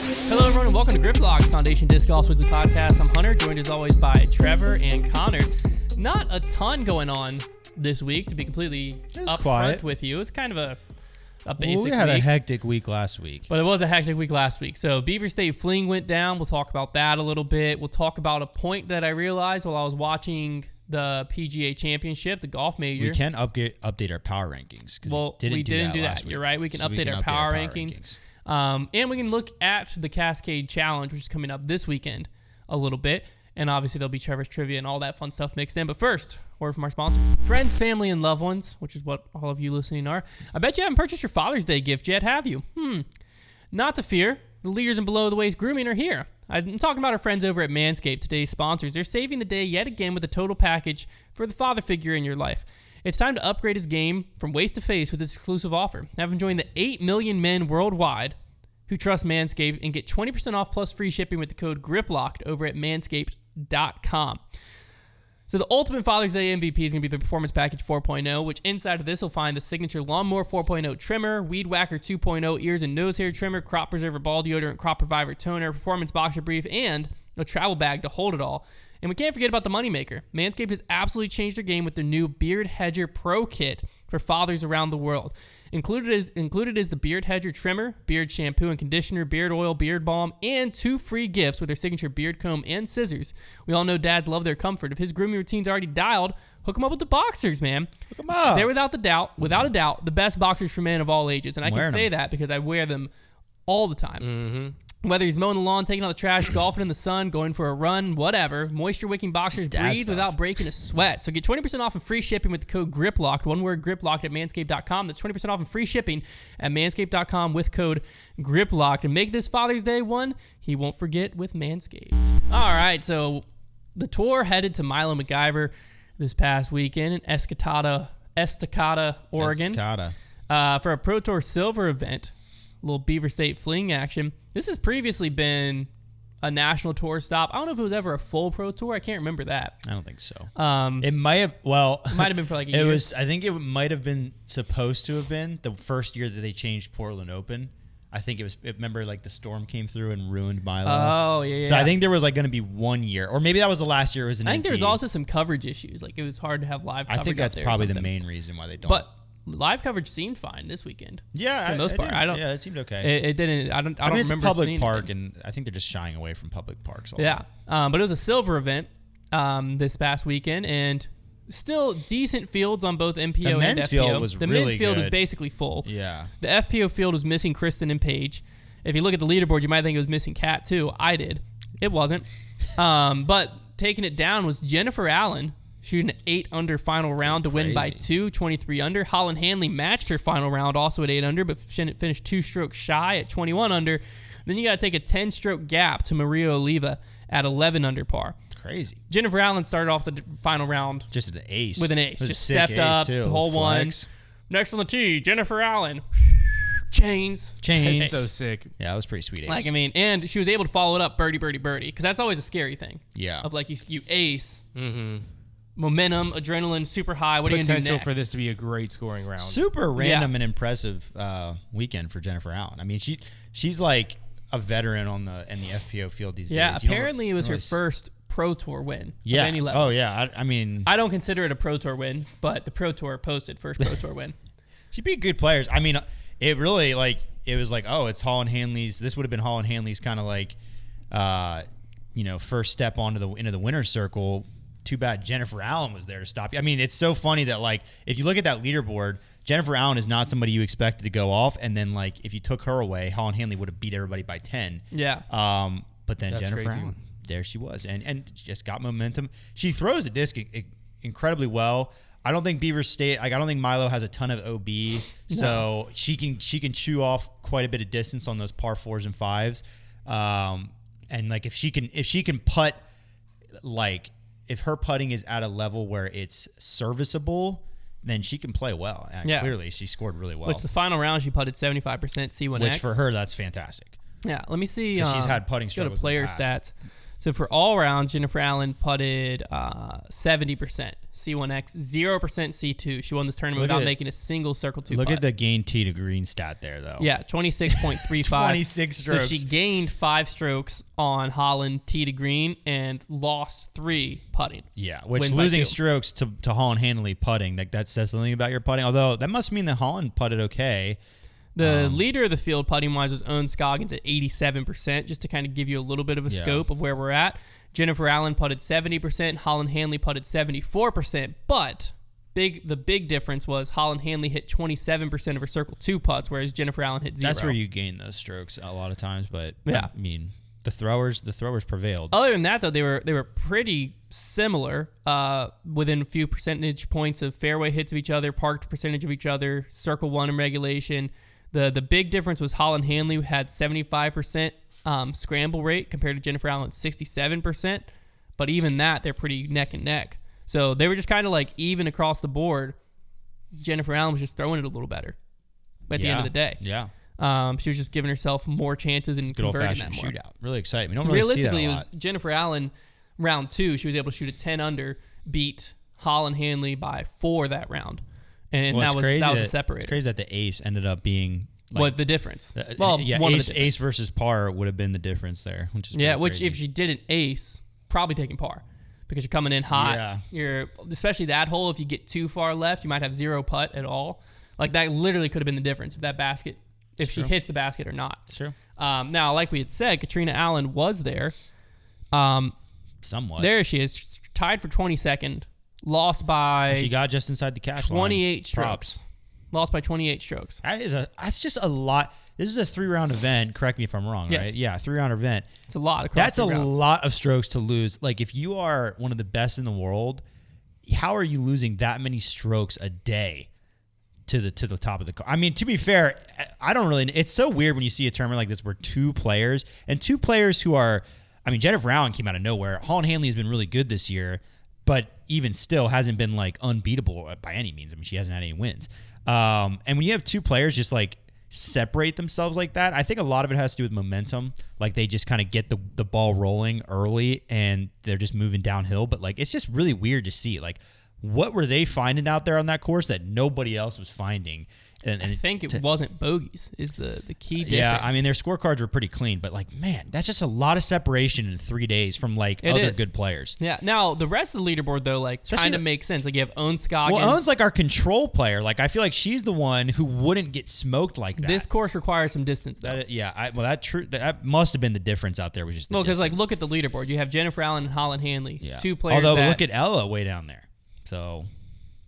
Hello, everyone, and welcome to Grip Lock's Foundation Disc Golf's weekly podcast. I'm Hunter, joined as always by Trevor and Konner. Not a ton going on this week, to be completely upfront with you. It's kind of a basic week. We had a hectic week last week. But it was a hectic week last week. So Beaver State Fling went down. We'll talk about that a little bit. We'll talk about a point that I realized while I was watching the PGA Championship, the golf major. We can update our power rankings. Well, we didn't do that. You're right. We can update our power rankings. And we can look at the Cascade Challenge, which is coming up this weekend a little bit. And obviously, there'll be Trevor's Trivia and all that fun stuff mixed in. But first, word from our sponsors. Friends, family, and loved ones, which is what all of you listening are. I bet you haven't purchased your Father's Day gift yet, have you? Not to fear. The leaders in below-the-waist grooming are here. I'm talking about our friends over at Manscaped, today's sponsors. They're saving the day yet again with a total package for the father figure in your life. It's time to upgrade his game from waist to face with this exclusive offer. Have him join the 8 million men worldwide who trust Manscaped and get 20% off plus free shipping with the code GRIPLOCKED over at manscaped.com. So the ultimate Father's Day MVP is going to be the Performance Package 4.0, which inside of this will find the signature Lawnmower 4.0 trimmer, Weed Whacker 2.0 ears and nose hair trimmer, Crop Preserver ball deodorant, Crop Reviver toner, Performance Boxer brief, and a travel bag to hold it all. And we can't forget about the moneymaker. Manscaped has absolutely changed their game with their new Beard Hedger Pro Kit for fathers around the world. Included is the Beard Hedger trimmer, beard shampoo and conditioner, beard oil, beard balm, and 2 free gifts with their signature beard comb and scissors. We all know dads love their comfort. If his grooming routine's already dialed, hook him up with the boxers, man. Hook him up. They're without a doubt, the best boxers for men of all ages. And I can say that because I wear them all the time. Mm-hmm. Whether he's mowing the lawn, taking out the trash, golfing in the sun, going for a run, whatever, moisture-wicking boxers breathe without breaking a sweat. So get 20% off and free shipping with the code GRIPLOCKED, one word GRIPLOCKED at manscaped.com. That's 20% off and free shipping at manscaped.com with code GRIPLOCKED. And make this Father's Day one he won't forget with Manscaped. All right, so the tour headed to Milo MacIver this past weekend in Estacada, Oregon, for a Pro Tour Silver event. Little Beaver State Fling action. This has previously been a national tour stop. I don't know if it was ever a full pro tour. I can't remember that. I don't think so. It might have. Well, it might have been for like a year. I think it might have been supposed to have been the first year that they changed Portland Open. I think it was. Remember, like the storm came through and ruined Milo. Oh yeah. So I think there was like going to be 1 year, or maybe that was the last year. It was an. I think NT. there was also some coverage issues. Like it was hard to have live coverage. I think that's probably the main reason why they don't. But live coverage seemed fine this weekend. Yeah, for the most part. Yeah, it seemed okay. It didn't. I don't remember. It's a public park, anything. and I think they're just shying away from public parks. But it was a silver event this past weekend, and still decent fields on both MPO and FPO. The men's field was the really men's field was good. basically full. Yeah. The FPO field was missing Kristen and Paige. If you look at the leaderboard, you might think it was missing Kat too. I did. It wasn't. But taking it down was Jennifer Allen, shooting an 8 under final round to win by 2, 23 under. Holland Hanley matched her final round also at 8 under, but finished 2 strokes shy at 21 under. Then you got to take a 10-stroke gap to Maria Oliva at 11 under par. Crazy. Jennifer Allen started off the final round just an ace. With an ace. Just stepped up, the whole one. Next on the tee, Jennifer Allen. Chains. So sick. Yeah, that was pretty sweet ace. Like, I mean, and she was able to follow it up birdie, birdie, birdie, because that's always a scary thing. Yeah. Of like you ace. Mm-hmm. Momentum, adrenaline, super high. What are you going to do next? Potential for this to be a great scoring round. Super random and impressive weekend for Jennifer Allen. I mean, she's like a veteran in the FPO field these days. Yeah, apparently it was her first Pro Tour win of any level. Oh, yeah. I mean... I don't consider it a Pro Tour win, but the Pro Tour posted first Pro Tour win. She beat good players. I mean, it really, it was like, oh, it's Holland Hanley's... This would have been Holland Hanley's kind of like, first step into the winner's circle. Too bad Jennifer Allen was there to stop you. I mean, it's so funny that, like, if you look at that leaderboard, Jennifer Allen is not somebody you expected to go off. And then, like, if you took her away, Holland Hanley would have beat everybody by 10. Yeah. But then That's Jennifer crazy. Allen, there she was. And just got momentum. She throws the disc incredibly well. I don't think Beaver State, I don't think Milo has a ton of OB. So she can chew off quite a bit of distance on those par 4s and 5s. And, like, if she can putt, like, if her putting is at a level where it's serviceable, then she can play well. And clearly, she scored really well. Which the final round, she putted 75% C1X. Which for her, that's fantastic. Yeah, let me see. She's had putting struggles. Go to player stats. So for all rounds, Jennifer Allen putted 70%. C1X, 0% C2. She won this tournament without making a single circle 2 Look putt. at the gain tee to green stat there, though. Yeah, 26.35. 26 strokes. So she gained 5 strokes on Holland tee to green and lost 3 putting. Yeah, which Win by losing 2. strokes to Holland Handley putting, that says something about your putting. Although that must mean that Holland putted okay. The leader of the field putting-wise was Owen Scoggins at 87%, just to kind of give you a little bit of a scope of where we're at. Jennifer Allen putted 70%. Holland Handley putted 74%. But the big difference was Holland Handley hit 27% of her circle 2 putts, whereas Jennifer Allen hit 0. That's where you gain those strokes a lot of times. But yeah. I mean, the throwers prevailed. Other than that, though, they were pretty similar, within a few percentage points of fairway hits of each other, parked percentage of each other, circle 1 in regulation. The big difference was Holland Handley had 75% scramble rate compared to Jennifer Allen's 67%. But even that, they're pretty neck and neck. So they were just kind of like even across the board. Jennifer Allen was just throwing it a little better at the end of the day. Yeah. She was just giving herself more chances and converting that more. Shootout. Really exciting. We don't really see that a lot. Realistically, it was Jennifer Allen round 2. She was able to shoot a 10 under, beat Holland Handley by 4 that round. And that was a separator. It's crazy that the ace ended up being what the difference? One of the difference. Ace versus par would have been the difference there, which is which if she did an ace, probably taking par because you're coming in hot. Yeah. You're especially that hole. If you get too far left, you might have 0 putt at all. Like that literally could have been the difference if that basket, if she hits the basket or not. It's true. Now, like we had said, Katrina Allen was there. Somewhat. There she is, tied for 22nd. Lost by she got just inside the cash 28 line. strokes. Props. Lost by 28 strokes. That's just a lot. This is a 3-round event. Correct me if I'm wrong, yes. right? Yeah, 3-round event. It's a lot. That's a lot of strokes to lose. Like if you are one of the best in the world, how are you losing that many strokes a day to the top of the car? I mean, to be fair, I don't really. It's so weird when you see a tournament like this where two players who are. I mean, Jennifer Allen came out of nowhere. Holland Handley has been really good this year, but even still hasn't been like unbeatable by any means. I mean, she hasn't had any wins. And when you have two players just like separate themselves like that, I think a lot of it has to do with momentum. Like they just kind of get the ball rolling early and they're just moving downhill. But like it's just really weird to see. Like what were they finding out there on that course that nobody else was finding? And I think it wasn't bogeys is the key difference. Yeah, I mean, their scorecards were pretty clean, but like, man, that's just a lot of separation in 3 days from like other good players. Yeah. Now, the rest of the leaderboard, though, like kind of makes sense. Like you have Owen Scoggins. Well, Owen's like our control player. Like I feel like she's the one who wouldn't get smoked like that. This course requires some distance, though. That must have been the difference out there. Was just because like look at the leaderboard. You have Jennifer Allen and Holland Handley, two players. Although look at Ella way down there. So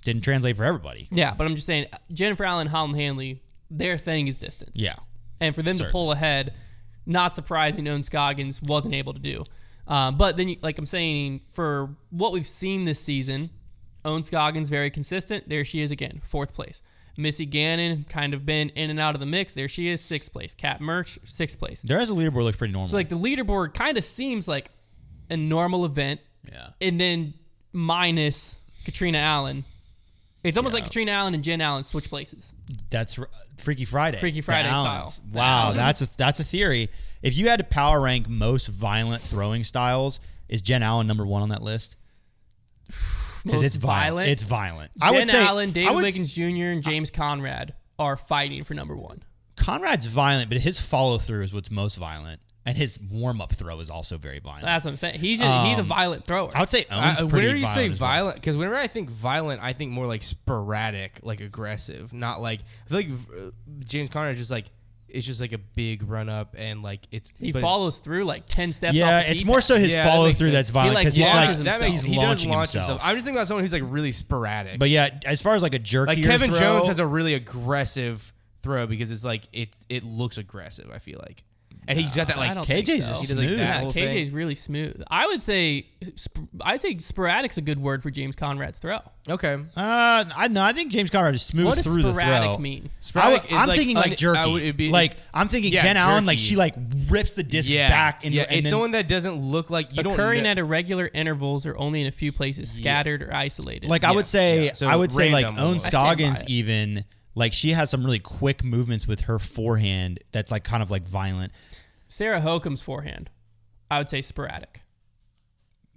didn't translate for everybody. Yeah, but I'm just saying Jennifer Allen and Holland Handley, their thing is distance. Yeah. And for them to pull ahead, not surprising Owen Scoggins wasn't able to do. But then, like I'm saying, for what we've seen this season, Owen Scoggins very consistent. There she is again, 4th place. Missy Gannon kind of been in and out of the mix. There she is, 6th place. Kat Murch, 6th place. Their as a leaderboard looks pretty normal. So like the leaderboard kind of seems like a normal event. Yeah. And then minus Katrina Allen. It's almost like Katrina Allen and Jen Allen switch places. That's Freaky Friday. Freaky Friday style. Wow, that's a theory. If you had to power rank most violent throwing styles, is Jen Allen number 1 on that list? Because it's violent. It's violent. Jen Allen, David Wiggins Jr., and James Conrad are fighting for number 1. Conrad's violent, but his follow through is what's most violent. And his warm-up throw is also very violent. That's what I'm saying. He's a violent thrower. I would say Owen's pretty whenever you say violent, because well. whenever I think violent, I think more like sporadic, like aggressive. Not like I feel like James Conner is just like it's just like a big run up and like he follows through like 10 steps. Yeah, off the it's more so his follow through that's violent because he does launch himself. I'm just thinking about someone who's like really sporadic. But yeah, as far as like a jerky, like Kevin Jones has a really aggressive throw because it's like it looks aggressive. I feel like. And he's got that like KJ's smooth. Yeah, KJ's really smooth. I'd say sporadic's a good word for James Conrad's throw. Okay. I think James Conrad is smooth through the throw. What does sporadic mean? Sporadic I'm thinking like jerky. I'm thinking Jen Allen, like she like rips the disc back. And it's someone that doesn't look like you occurring at irregular intervals or only in a few places, scattered or isolated. Like I would say like Owen Scoggins even. Like, she has some really quick movements with her forehand that's, like, kind of, like, violent. Sarah Hokum's forehand, I would say sporadic.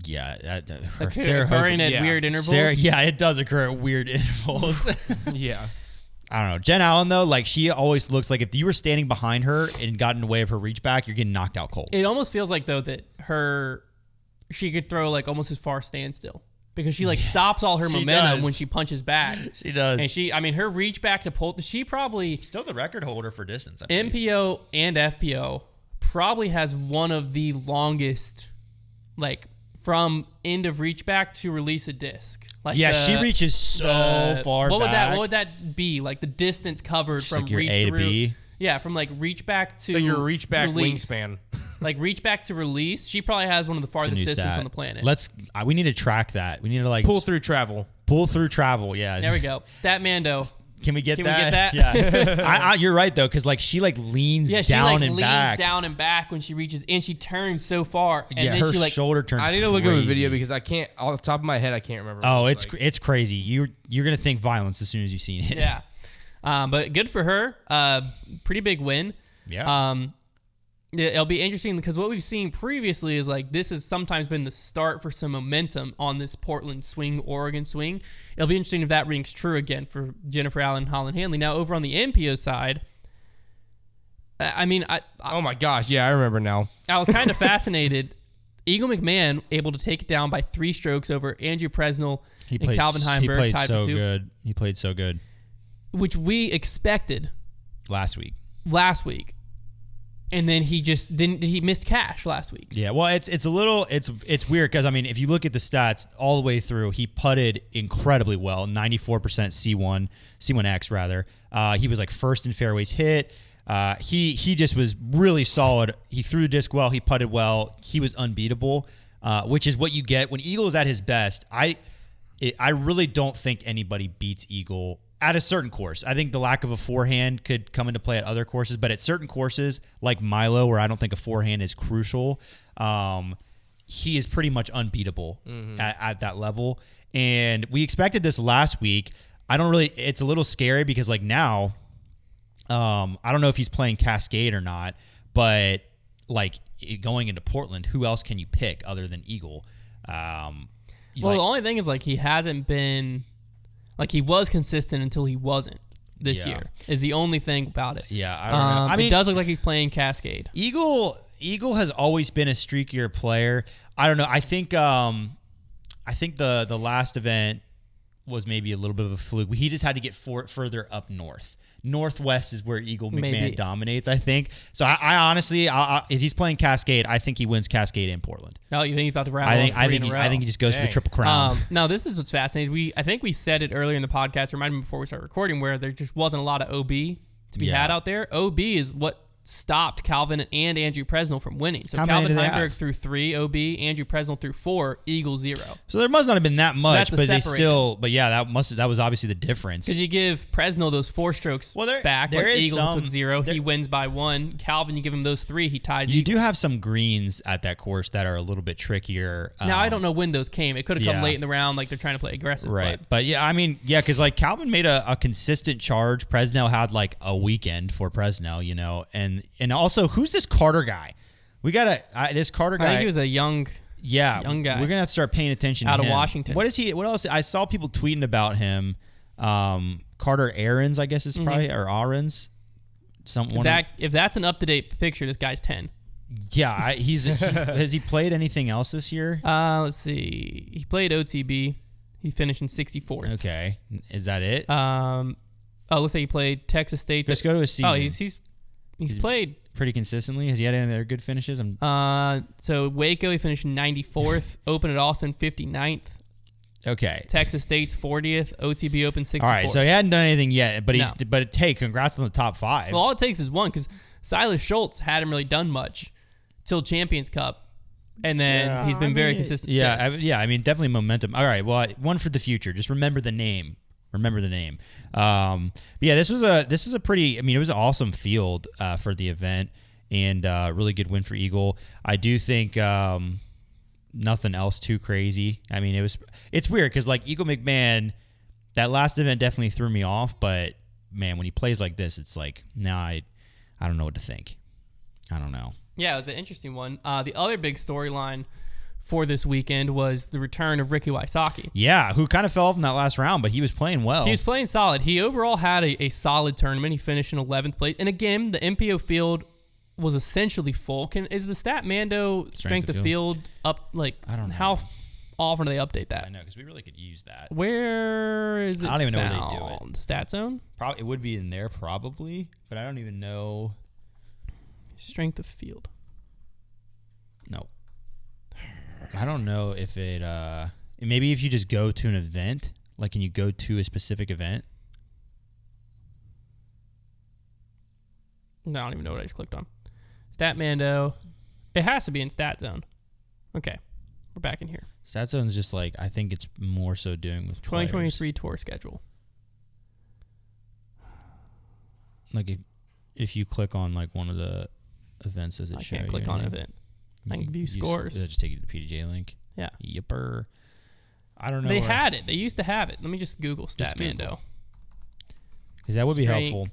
Yeah, occurring at weird intervals. Yeah, it does occur at weird intervals. Yeah. I don't know. Jen Allen, though, like she always looks like if you were standing behind her and got in the way of her reach back, you're getting knocked out cold. It almost feels like, though, that she could throw like almost as far standstill because she like stops all her momentum when she punches back. She does. And her reach back to pull, she probably still the record holder for distance. MPO and FPO probably has one of the longest, like from end of reach back to release a disc. Like she reaches so far back. What would that be? Like the distance covered from like your reach A to B. Yeah, from like reach back to so your reach back release. wingspan. Like reach back to release, she probably has one of the farthest distance on the planet. We need to track that. We need to like pull through travel. Yeah. There we go. Statmando. Can we get We that? get that? Yeah. You're right though, because like she like leans down and back. Down and back when she reaches, and she turns so far, and then her she like shoulder turns. I need to look up a video because I can't. Off the top of my head, I can't remember. Oh, it's crazy. You're gonna think violence as soon as you've seen it. Yeah. But good for her. Pretty big win. Yeah. It'll be interesting because what we've seen previously is like this has sometimes been the start for some momentum on this Portland swing, Oregon swing. It'll be interesting if that rings true again for Jennifer Allen and Holland Hanley. Now, over on the MPO side, oh my gosh, yeah, I remember now. I was kind of fascinated. Eagle McMahon able to take it down by 3 strokes over Andrew Presnell and Calvin Heimberg. He played tied so for 2, good. He played so good. Which we expected last week. And then he just didn't. He missed cash last week. Yeah, well, it's a little it's weird because I mean, if you look at the stats all the way through, he putted incredibly well, 94% C1X rather. He was like first in fairways hit. He just was really solid. He threw the disc well. He putted well. He was unbeatable, which is what you get when Eagle is at his best. I really don't think anybody beats Eagle at a certain course. I think the lack of a forehand could come into play at other courses, but at certain courses like Milo, where I don't think a forehand is crucial, he is pretty much unbeatable at that level. And we expected this last week. It's a little scary because like now, I don't know if he's playing Cascade or not, but like going into Portland, who else can you pick other than Eagle? The only thing is like he hasn't been. Like, he was consistent until he wasn't this year, is the only thing about it. Yeah, I don't know. I mean, it does look like he's playing Cascade. Eagle has always been a streakier player. I don't know. I think the last event was maybe a little bit of a fluke. He just had to get further up north. Northwest is where Eagle McMahon dominates, I think. So I honestly, if he's playing Cascade, I think he wins Cascade in Portland. Oh, you think he's about to rattle off 3 in a row? I think he just goes for the Triple Crown. No, this is what's fascinating. I think we said it earlier in the podcast, remind me before we start recording, where there just wasn't a lot of OB to be had out there. OB is what stopped Calvin and Andrew Presnell from winning. So Calvin Heimberg threw 3 OB, Andrew Presnell threw 4, Eagle 0. So there must not have been that much, but they still. But yeah, that was obviously the difference. Because you give Presnell those 4 strokes back, like Eagle took 0, he wins by 1. Calvin, you give him those 3, he ties. You do have some greens at that course that are a little bit trickier. Now I don't know when those came. It could have come late in the round, like they're trying to play aggressive. Right, but yeah, I mean, yeah, because like Calvin made a consistent charge. Presnell had like a weekend for Presnell, and also. Who's this Carter guy? We got this Carter guy. I think he was a young guy. We're gonna have to start paying attention out to of him. Washington. What is he? What else? I saw people tweeting about him. Carter Aarons, I guess is probably or Aarons. If that's an up to date picture, this guy's 10. Yeah, has he played anything else this year? Let's see. He played OTB. He finished in 64th. Okay, is that it? Looks like he played Texas State. Let's go to his season. Oh, he's played pretty consistently. Has he had any other good finishes? So Waco, he finished 94th. Open at Austin, 59th. Okay. Texas State's 40th. OTB Open 64th. All right, so he hadn't done anything yet, but hey, congrats on the top 5. Well, all it takes is one because Silas Schultz hadn't really done much till Champions Cup, and then he's been very consistent. Yeah, definitely momentum. All right, well, one for the future. Just remember the name. But yeah, this was a pretty. I mean, it was an awesome field for the event, and really good win for Eagle. I do think nothing else too crazy. I mean, it's weird because like Eagle McMahon, that last event definitely threw me off. But man, when he plays like this, it's like now I don't know what to think. I don't know. Yeah, it was an interesting one. The other big storyline for this weekend was the return of Ricky Wysocki. Yeah, who kind of fell off in that last round, but he was playing well. He was playing solid. He overall had a solid tournament. He finished in 11th place. And again, the MPO field was essentially full. Is the Stat Mando strength of field up? Like, I don't know. How often do they update that? I know, because we really could use that. Where is it? I don't even found? know where they do it. Stat Zone? Probably, it would be in there probably, but I don't even know. Strength of field. No. I don't know if it, maybe if you just go to an event, like can you go to a specific event? No, I don't even know what I just clicked on. Stat Mando. It has to be in Stat Zone. Okay. We're back in here. Stat Zone's just like, I think it's more so doing with 2023 tour schedule. Like if you click on like one of the events, does it show you? I can't click on an event. I can view scores. Does it just take you to the PDJ link? Yeah. Yipper. I don't know. They had it. They used to have it. Let me just Google Stat Mando. Because that would be helpful.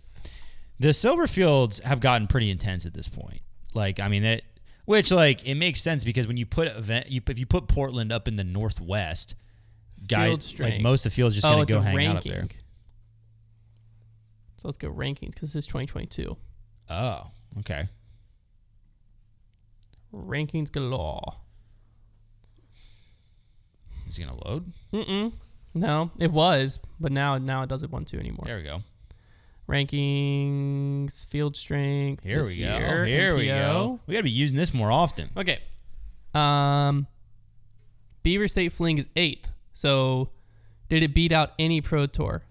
The silver fields have gotten pretty intense at this point. Like, I mean, it makes sense because when you put if you put Portland up in the Northwest, guys, like most of the fields just going to go hang out up there. So let's go rankings because this is 2022. Oh, okay. Rankings galore. Is it going to load? No, it was, but now it doesn't want to anymore. There we go. Rankings, field strength. Here we go. Here we go. We got to be using this more often. Okay. Beaver State Fling is 8th. So, did it beat out any Pro Tour?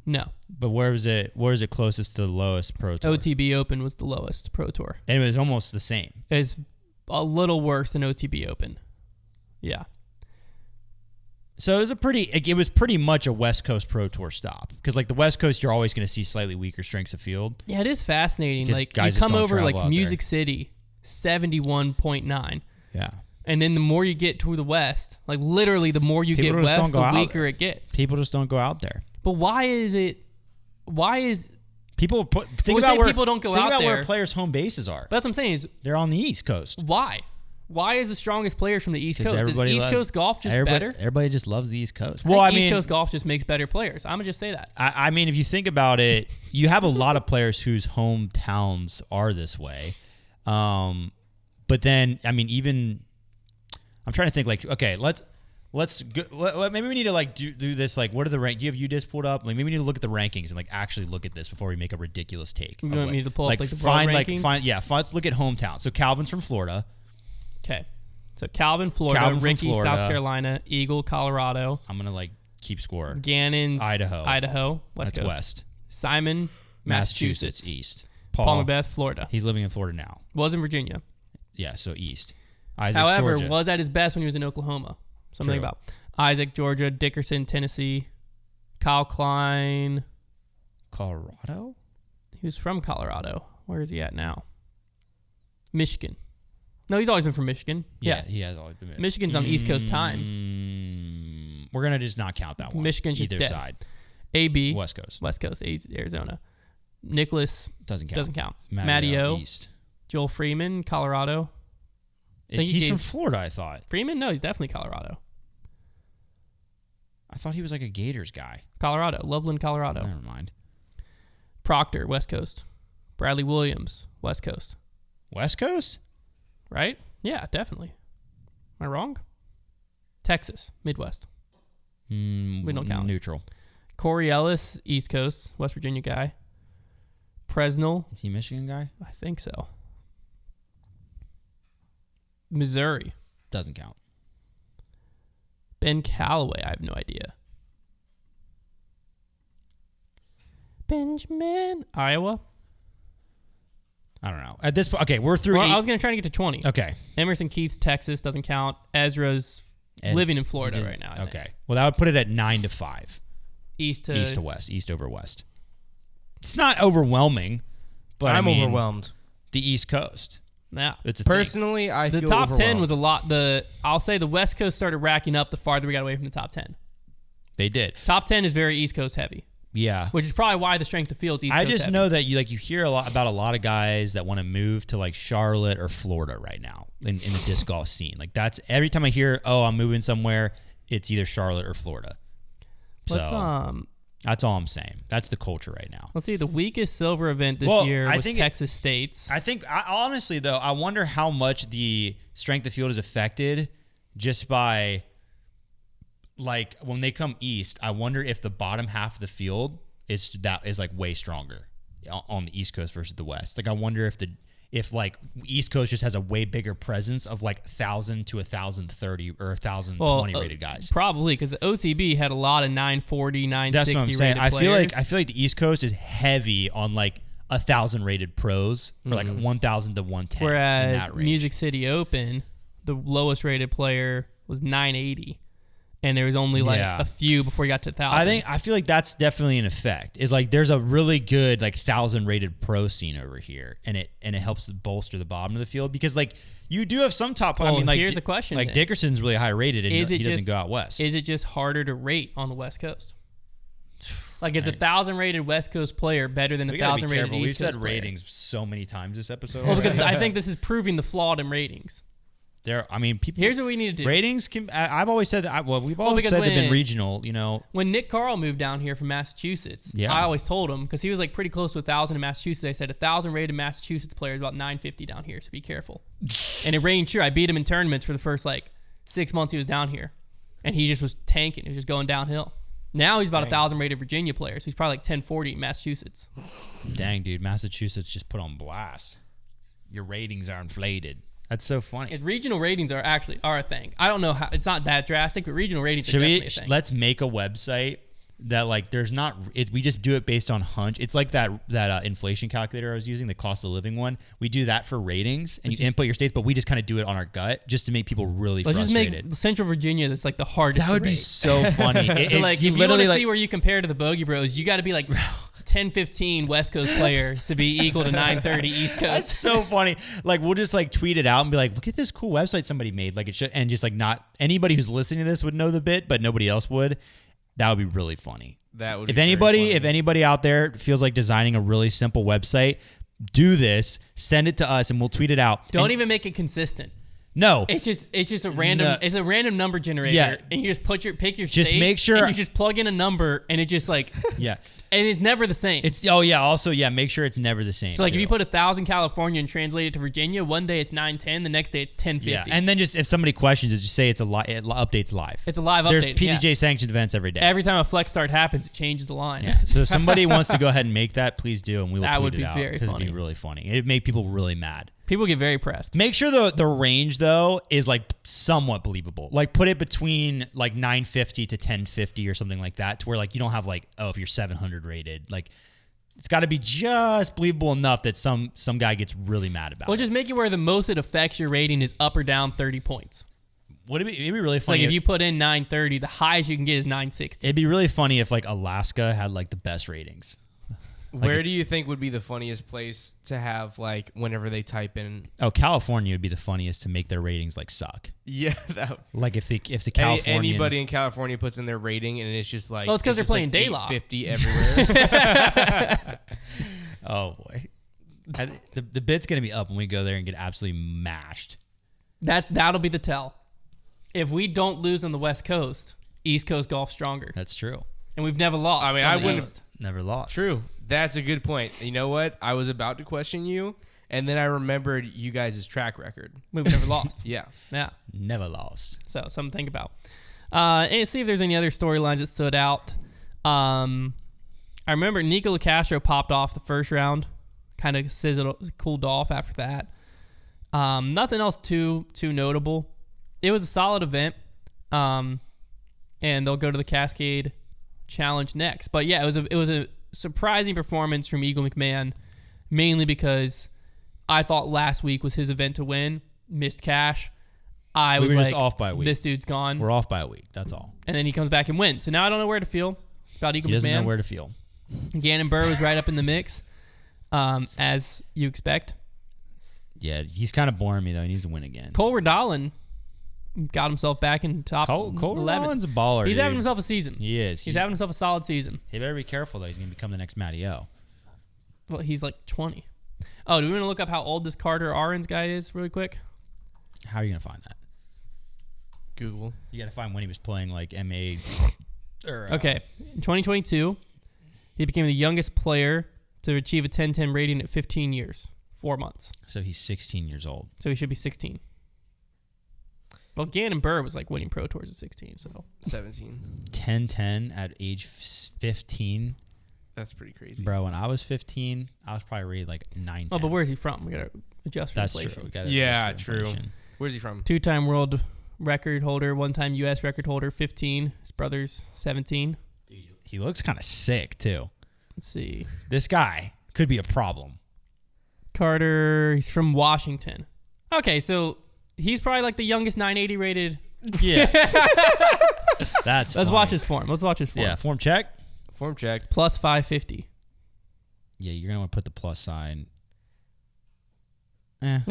No. But where is it closest to the lowest Pro Tour? OTB Open was the lowest Pro Tour. And it was almost the same. It's a little worse than OTB Open. Yeah. So it was pretty much a West Coast Pro Tour stop because like the West Coast, you're always going to see slightly weaker strengths of field. Yeah, it is fascinating. Like you come over like Music City, 71.9. Yeah. And then the more you get to the west, like literally the more you get west, the weaker it gets. People just don't go out there. But why is people people don't go out there? Where players' home bases are. But that's what I'm saying is they're on the East Coast. Why? Why is the strongest players from the East Coast? Is East Coast golf just better? Everybody just loves the East Coast. Well, I mean, East Coast golf just makes better players. I'm going to just say that. I mean, if you think about it, you have a lot of players whose hometowns are this way. But then, I mean, even I'm trying to think like, okay, let's go, maybe we need to like do this. Like, what are the do you have UDIS pulled up? Like, maybe we need to look at the rankings and like actually look at this before we make a ridiculous take. You want me to pull up like the broad rankings? Let's look at hometown. So Calvin's from Florida. Okay. So Calvin, Florida. Ricky, South Carolina. Eagle, Colorado. I'm going to like keep score. Gannon's Idaho. West Coast. West. Simon, Massachusetts. East. Paul Macbeth, Florida. He's living in Florida now. Was in Virginia. Yeah, so East. Isaac's However, Georgia. Was at his best when he was in Oklahoma. Something about Isaac, Georgia. Dickerson, Tennessee. Kyle Klein. Colorado? He was from Colorado. Where is he at now? Michigan. No, he's always been from Michigan. Yeah, he has always been. Michigan's on East Coast time. We're going to just not count that one. Michigan's either just side. AB. West Coast. Arizona. Nicholas. Doesn't count. Mateo. East. Joel Freeman, Colorado. He's from Florida, I thought. Freeman? No, he's definitely Colorado. I thought he was like a Gators guy. Colorado. Loveland, Colorado. Never mind. Proctor, West Coast. Bradley Williams, West Coast. West Coast? Right? Yeah, definitely. Am I wrong? Texas, Midwest. We don't count. Neutral. Corey Ellis, East Coast, West Virginia guy. Presnell. Is he a Michigan guy? I think so. Missouri. Doesn't count. Ben Calloway, I have no idea. Benjamin. Iowa. I don't know. At this point, okay, we're through. Well, I was going to try to get to 20. Okay. Emerson Keith, Texas, doesn't count. Ezra's living in Florida right now. I think. Well, that would put it at 9-5. East to west. East over west. It's not overwhelming, but I'm overwhelmed. The East Coast. Yeah. Personally, I feel the top 10 was a lot. I'll say the West Coast started racking up the farther we got away from the top 10. They did. Top 10 is very East Coast heavy. Yeah. Which is probably why the strength of field's East Coast I just heavy. know that you hear a lot of guys that want to move to like Charlotte or Florida right now in the disc golf scene. Like that's every time I hear, oh, I'm moving somewhere, it's either Charlotte or Florida. Let's that's all I'm saying. That's the culture right now. Let's see. The weakest silver event this year was Texas State's. Honestly though, I wonder how much the strength of field is affected just by like when they come east. I wonder if the bottom half of the field is like way stronger on the East Coast versus the West. Like I wonder if like East Coast just has a way bigger presence of like 1,000 to 1,030 or 1,020 rated guys. Probably because the OTB had a lot of 940, 960 That's what I'm saying. rated players. I feel like the East Coast is heavy on like 1,000 rated pros or like 1,000 to 110. Whereas Music City Open, the lowest rated player was 980. And there was only like a few before you got to 1,000. I feel like that's definitely an effect. Is like there's a really good like 1,000 rated pro scene over here, and it helps bolster the bottom of the field because like you do have some top. Well, I mean, like here's a question. Like Dickerson's really high rated, and he doesn't go out west. Is it just harder to rate on the West Coast? Like is 1,000 rated West Coast player better than 1,000 rated East Coast player? We've said ratings so many times this episode. Well, because I think this is proving the flaw in ratings. People. Here's what we need to do. Ratings can. I've always said that. We've always said they've been regional. You know, when Nick Carl moved down here from Massachusetts, I always told him because he was like pretty close to 1,000 in Massachusetts. I said 1,000 rated Massachusetts players about 950 down here, so be careful. And it reigned true. I beat him in tournaments for the first like 6 months he was down here, and he just was tanking. He was just going downhill. Now he's about 1,000 rated Virginia players. So he's probably like 1040 in Massachusetts. Dang, dude, Massachusetts just put on blast. Your ratings are inflated. That's so funny. Regional ratings are a thing. I don't know how. It's not that drastic, but regional ratings are definitely a thing. Let's make a website that like there's not. We just do it based on hunch. It's like that inflation calculator I was using, the cost of living one. We do that for ratings, and you input your states, but we just kind of do it on our gut just to make people really frustrated. Let's just make Central Virginia that's like the hardest. That would be so funny. So like, if you want to see where you compare to the Bogey Bros, you got to be like 10-15 West Coast player to be equal to 930 East Coast. That's so funny. Like we'll just like tweet it out and be like, look at this cool website somebody made. Like it should, and just like not anybody who's listening to this would know the bit, but nobody else would. That would be really funny. That would. If anybody out there feels like designing a really simple website, do this. Send it to us and we'll tweet it out. Don't even make it consistent. No, it's just a random. No. It's a random number generator, and you just pick your just states, make sure, and you just plug in a number, and it just like and it's never the same. Also make sure it's never the same. So like if you put 1,000 California and translate it to Virginia, one day it's 910, the next day it's 1050. Yeah, and then just if somebody questions it, just say it's it updates live. It's a live update. There's PDJ sanctioned events every day. Every time a flex start happens, it changes the line. Yeah. So if somebody wants to go ahead and make that, please do, and we will tweet it out. That would be very funny. It'd be really funny. It'd make people really mad. People get very pressed. Make sure the range though is like somewhat believable. Like put it between like 950 to 1050 or something like that, to where like you don't have like, oh, if you're 700 rated, like it's got to be just believable enough that some guy gets really mad about it. Well, just make it where the most it affects your rating is up or down 30 points. It'd be really funny. Like if you put in 930, the highest you can get is 960. It'd be really funny if like Alaska had like the best ratings. Where do you think would be the funniest place to have like whenever they type in? Oh, California would be the funniest to make their ratings like suck. Yeah, like if the Californians, anybody in California puts in their rating and it's just like, oh, it's because they're playing like Daylock 50 everywhere. Oh boy, the bit's gonna be up when we go there and get absolutely mashed. That'll be the tell. If we don't lose on the West Coast, East Coast golf stronger. That's true. And we've never lost. I mean, I wouldn't never lost. True. That's a good point. You know what? I was about to question you, and then I remembered you guys' track record. We've never lost. Yeah. Never lost. So something to think about. And see if there's any other storylines that stood out. I remember Nico Castro popped off the first round, kind of cooled off after that. Nothing else too notable. It was a solid event, and they'll go to the Cascade Challenge next. But yeah, it was a surprising performance from Eagle McMahon, mainly I thought last week was his event to win. Missed cash. I was just off by a week. This dude's gone. We're off by a week. That's all. And then he comes back and wins. So now I don't know where to feel about Eagle McMahon. He doesn't know where to feel. Gannon Burr was right up in the mix, as you expect. Yeah, he's kind of boring me though. He needs to win again. Cole Redolin got himself back in top 11. Rowland's a baller. He's dude. having himself a season. He is. He's having himself a solid season. He better be careful though. He's gonna become the next Matty O. Well, he's like 20. Oh, do we want to look up how old this Carter Ahrens guy is really quick? How are you gonna find that? Google. You gotta find when he was playing like MA. Okay, in 2022, he became the youngest player to achieve a 10-10 rating at 15 years, 4 months. So he's 16 years old. So he should be 16. Well, Gannon Burr was like winning Pro Tours at 16, so 17. 10-10 at age 15. That's pretty crazy. Bro, when I was 15, I was probably rated like 9. Oh, but where's he from? We gotta adjust for That's inflation. true. We gotta Yeah, adjust for true. inflation. Where's he from? 2-time world record holder, 1-time U.S. record holder, 15. His brother's 17. He looks kind of sick too. Let's see. This guy could be a problem. Carter, he's from Washington. Okay, so he's probably like the youngest 980 rated. Yeah. Let's watch his form. Let's watch his form. Yeah, form check. Form check. Plus 550. Yeah, you're going to want to put the plus sign. Yeah,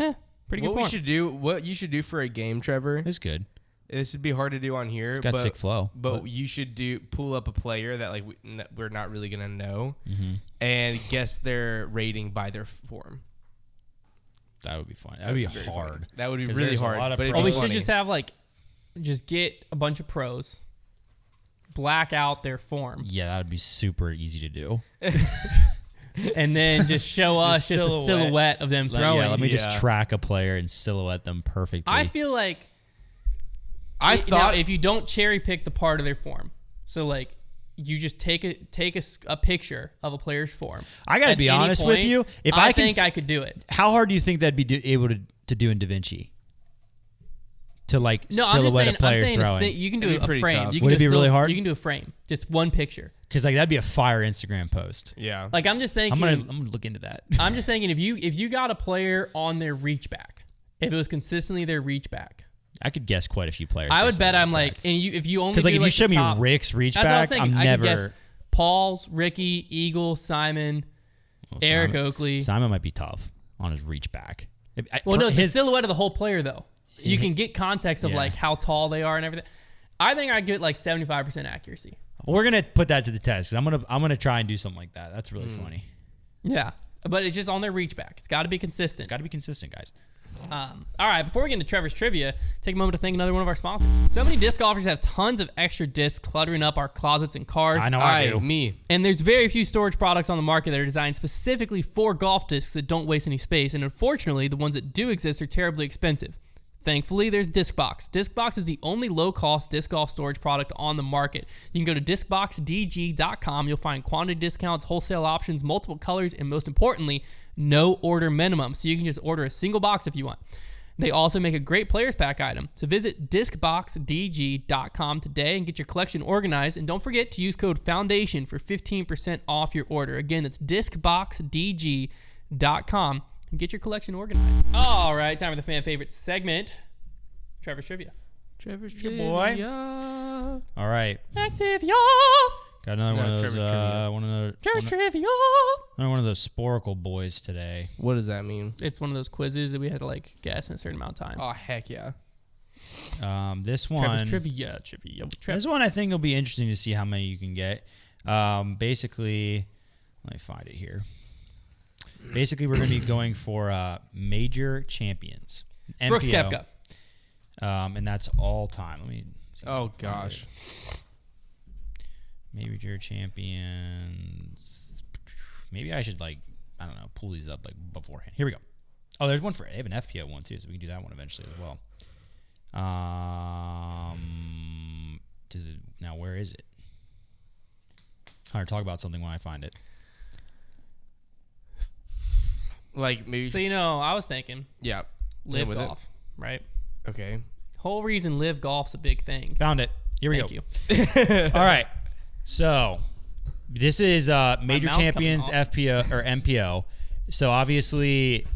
pretty good form. What you should do for a game, Trevor. It's good. This would be hard to do on here. It's got sick flow. But you should pull up a player that like we're not really gonna know, and guess their rating by their form. That would be fun. That would be hard. Funny. That would be really hard. But it'd be we funny. should just have just get a bunch of pros, black out their form. Yeah, that would be super easy to do. And then just show us just a silhouette of them throwing. Yeah, let me just track a player and silhouette them perfectly. I feel like I thought if you don't cherry pick the part of their form, so like you just take a picture of a player's form. I gotta be honest with you. If I think I could do it. How hard do you think that'd be able to do in DaVinci? To like silhouette a player throwing. You can do a frame. Tough. You can Would it be really hard? You can do a frame, just one picture. Because like that'd be a fire Instagram post. Yeah. Like I'm just thinking. I'm gonna look into that. I'm just thinking if you got a player on their reach back, if it was consistently their reach back. I could guess quite a few players. I would bet I'm like, and if you only because like if you show me top, Rick's reach that's what I was back, thinking. I'm I never. could guess Paul's, Ricky, Eagle, Simon, Eric Oakley. Simon might be tough on his reach back. Well, no, it's a silhouette of the whole player though, so you can get context of like how tall they are and everything. I think I'd get like 75% accuracy. We're gonna put that to the test. I'm gonna try and do something like that. That's really funny. Yeah, but it's just on their reach back. It's got to be consistent. It's got to be consistent, guys. All right, before we get into Trevor's trivia, take a moment to thank another one of our sponsors. So many disc golfers have tons of extra discs cluttering up our closets and cars. I know I do. Me. And there's very few storage products on the market that are designed specifically for golf discs that don't waste any space. And unfortunately, the ones that do exist are terribly expensive. Thankfully, there's DiscBox. DiscBox is the only low-cost disc golf storage product on the market. You can go to discboxdg.com. You'll find quantity discounts, wholesale options, multiple colors, and most importantly, no order minimum. So you can just order a single box if you want. They also make a great players pack item. So visit discboxdg.com today and get your collection organized. And don't forget to use code FOUNDATION for 15% off your order. Again, that's discboxdg.com. And get your collection organized. All right, time for the fan favorite segment, Trevor's Trivia. Trevor's Trivia, boy. All right. Active, y'all. Got another one of those. Trevor's Trivia. Another one of those Sporacle boys today. What does that mean? It's one of those quizzes that we had to like guess in a certain amount of time. Oh, heck yeah. This one. Trevor's Trivia. This one I think will be interesting to see how many you can get. Basically, let me find it here. Basically, we're going to be going for major champions. MPO, Brooks Koepka. And that's all time. Let me. Oh, gosh. Major champions. Maybe I should, pull these up, beforehand. Here we go. Oh, there's one I have an FPO one, too, so we can do that one eventually as well. Now, where is it? Hunter, talk about something when I find it. Like maybe. So I was thinking. Yeah. Live golf, right? Okay. Whole reason live golf's a big thing. Found it. Here we go. Thank you. All right. So this is major champions FPO or MPO. So obviously,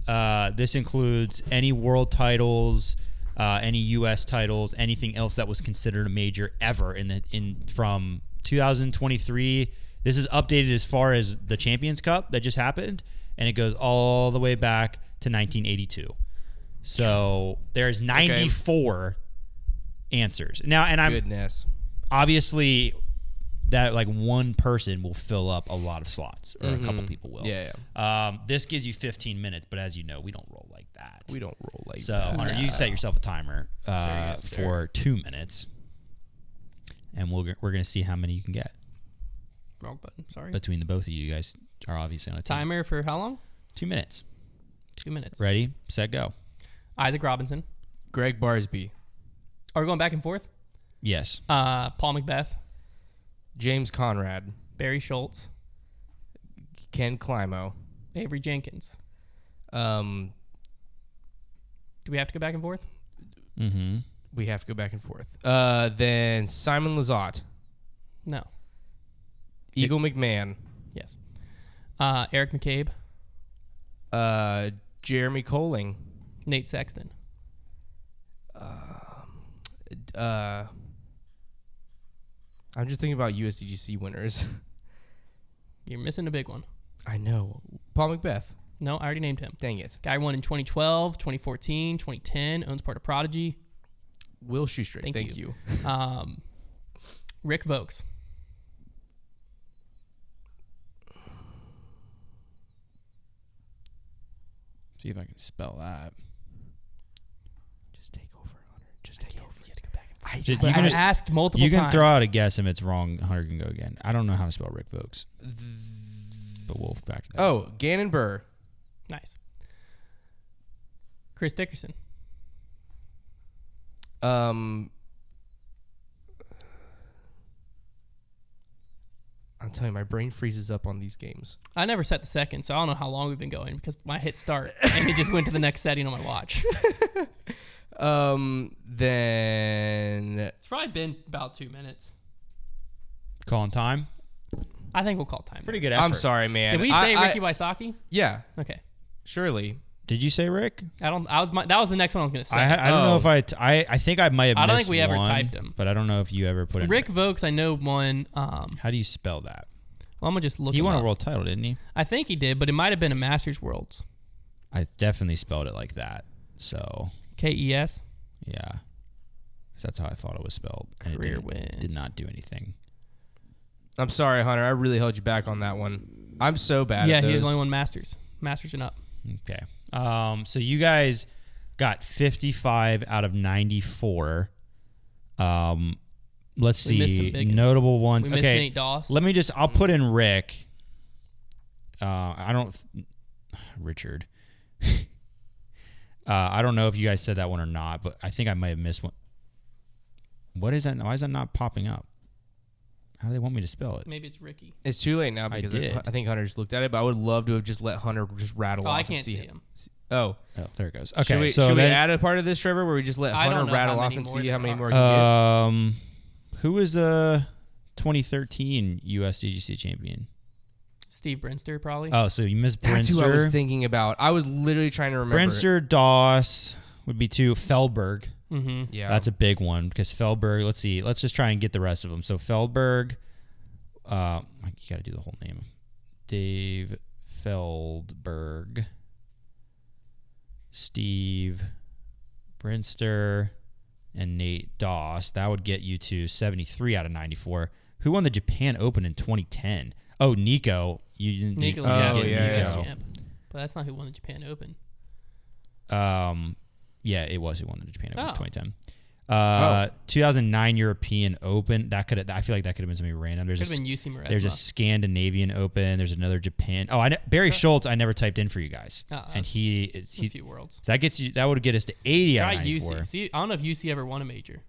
this includes any world titles, any U.S. titles, anything else that was considered a major ever from 2023. This is updated as far as the Champions Cup that just happened, and it goes all the way back to 1982. So there's 94 answers. Now, and Goodness. Obviously that like one person will fill up a lot of slots, or a couple people will. Yeah. This gives you 15 minutes, but as you know, we don't roll like that. We don't roll like so, that. Hunter, you set yourself a timer for 2 minutes, and we're gonna see how many you can get. Wrong button. Sorry. Between the both of you, you guys are obviously on a team. Timer for how long? 2 minutes. 2 minutes. Ready, set, go. Isaac Robinson. Greg Barsby. Are we going back and forth? Yes. Paul Macbeth. James Conrad. Barry Schultz. Ken Climo. Avery Jenkins. Do we have to go back and forth? Mm-hmm. We have to go back and forth. Then Simon Lizotte. No. Eagle McMahon. Yes. Eric McCabe. Jeremy Colling. Nate Sexton. I'm just thinking about USDGC winners. You're missing a big one. I know. Paul Macbeth. No, I already named him. Dang it. Guy won in 2012, 2014, 2010. Owns part of Prodigy. Will Shoestrick. Thank you. Rick Vokes. See if I can spell that. Just take over, Hunter. Just take over. You had to go back and forth. You can asked multiple You can times. throw out a guess. If it's wrong, Hunter can go again. I don't know how to spell Rick Vokes, but we'll factor that. Oh, Gannon Burr. Nice. Chris Dickerson. I'm telling you, my brain freezes up on these games. I never set the second, so I don't know how long we've been going because I hit start and it just went to the next setting on my watch. Then It's probably been about 2 minutes. Calling time. I think we'll call time. Pretty good effort. I'm sorry, man. Did we say Ricky Wysocki? Yeah, Okay. surely. Did you say Rick? That was the next one I was gonna say. I don't know if I think I might have. I don't missed think we ever one, typed him. but I don't know if you ever put in Rick Vokes, I know won. How do you spell that? Well, I'm gonna just look. He him won up. a world title, didn't he? I think he did, but it might have been a Masters Worlds. I definitely spelled it like that. So KES. yeah, 'cause that's how I thought it was spelled. And Career it wins. did not do anything. I'm sorry, Hunter. I really held you back on that one. I'm so bad Yeah, at those. he has only won Masters and up. Okay. So you guys got 55 out of 94. Let's We missed some see big notable ones. We missed Okay. Nate Doss. I'll put in Rick. Richard. I don't know if you guys said that one or not, but I think I might have missed one. What is that? Why is that not popping up? How do they want me to spell it? Maybe it's Ricky. It's too late now because did. I think Hunter just looked at it, but I would love to have just let Hunter just rattle off I and can't see see him. Oh. Oh, there it goes. Okay, Should we add a part of this, Trevor, where we just let I Hunter don't know rattle how off many and more see there how many are. more he can get? Who was the 2013 USDGC champion? Steve Brinster, probably. Oh, so you missed Brinster. That's who I was thinking about. I was literally trying to remember. Brinster, Doss would be two. Feldberg. Mm-hmm. Yeah. That's a big one because Feldberg, let's see. Let's just try and get the rest of them. So Feldberg, you got to do the whole name. Dave Feldberg. Steve Brinster and Nate Doss. That would get you to 73 out of 94. Who won the Japan Open in 2010? Oh, Nico. You didn't Nico, get yeah. Nico. champ. But that's not who won the Japan Open. Yeah, it was who won the Japan Open in 2010. 2009 European Open. I feel like that could have been something random. Could have been UC Maresma. There's a Scandinavian Open. There's another Japan. Oh, Barry Schultz. I never typed in for you guys, and he a few worlds. That gets you. That would get us to 80 out Try of 94. UC. See, I don't know if UC ever won a major.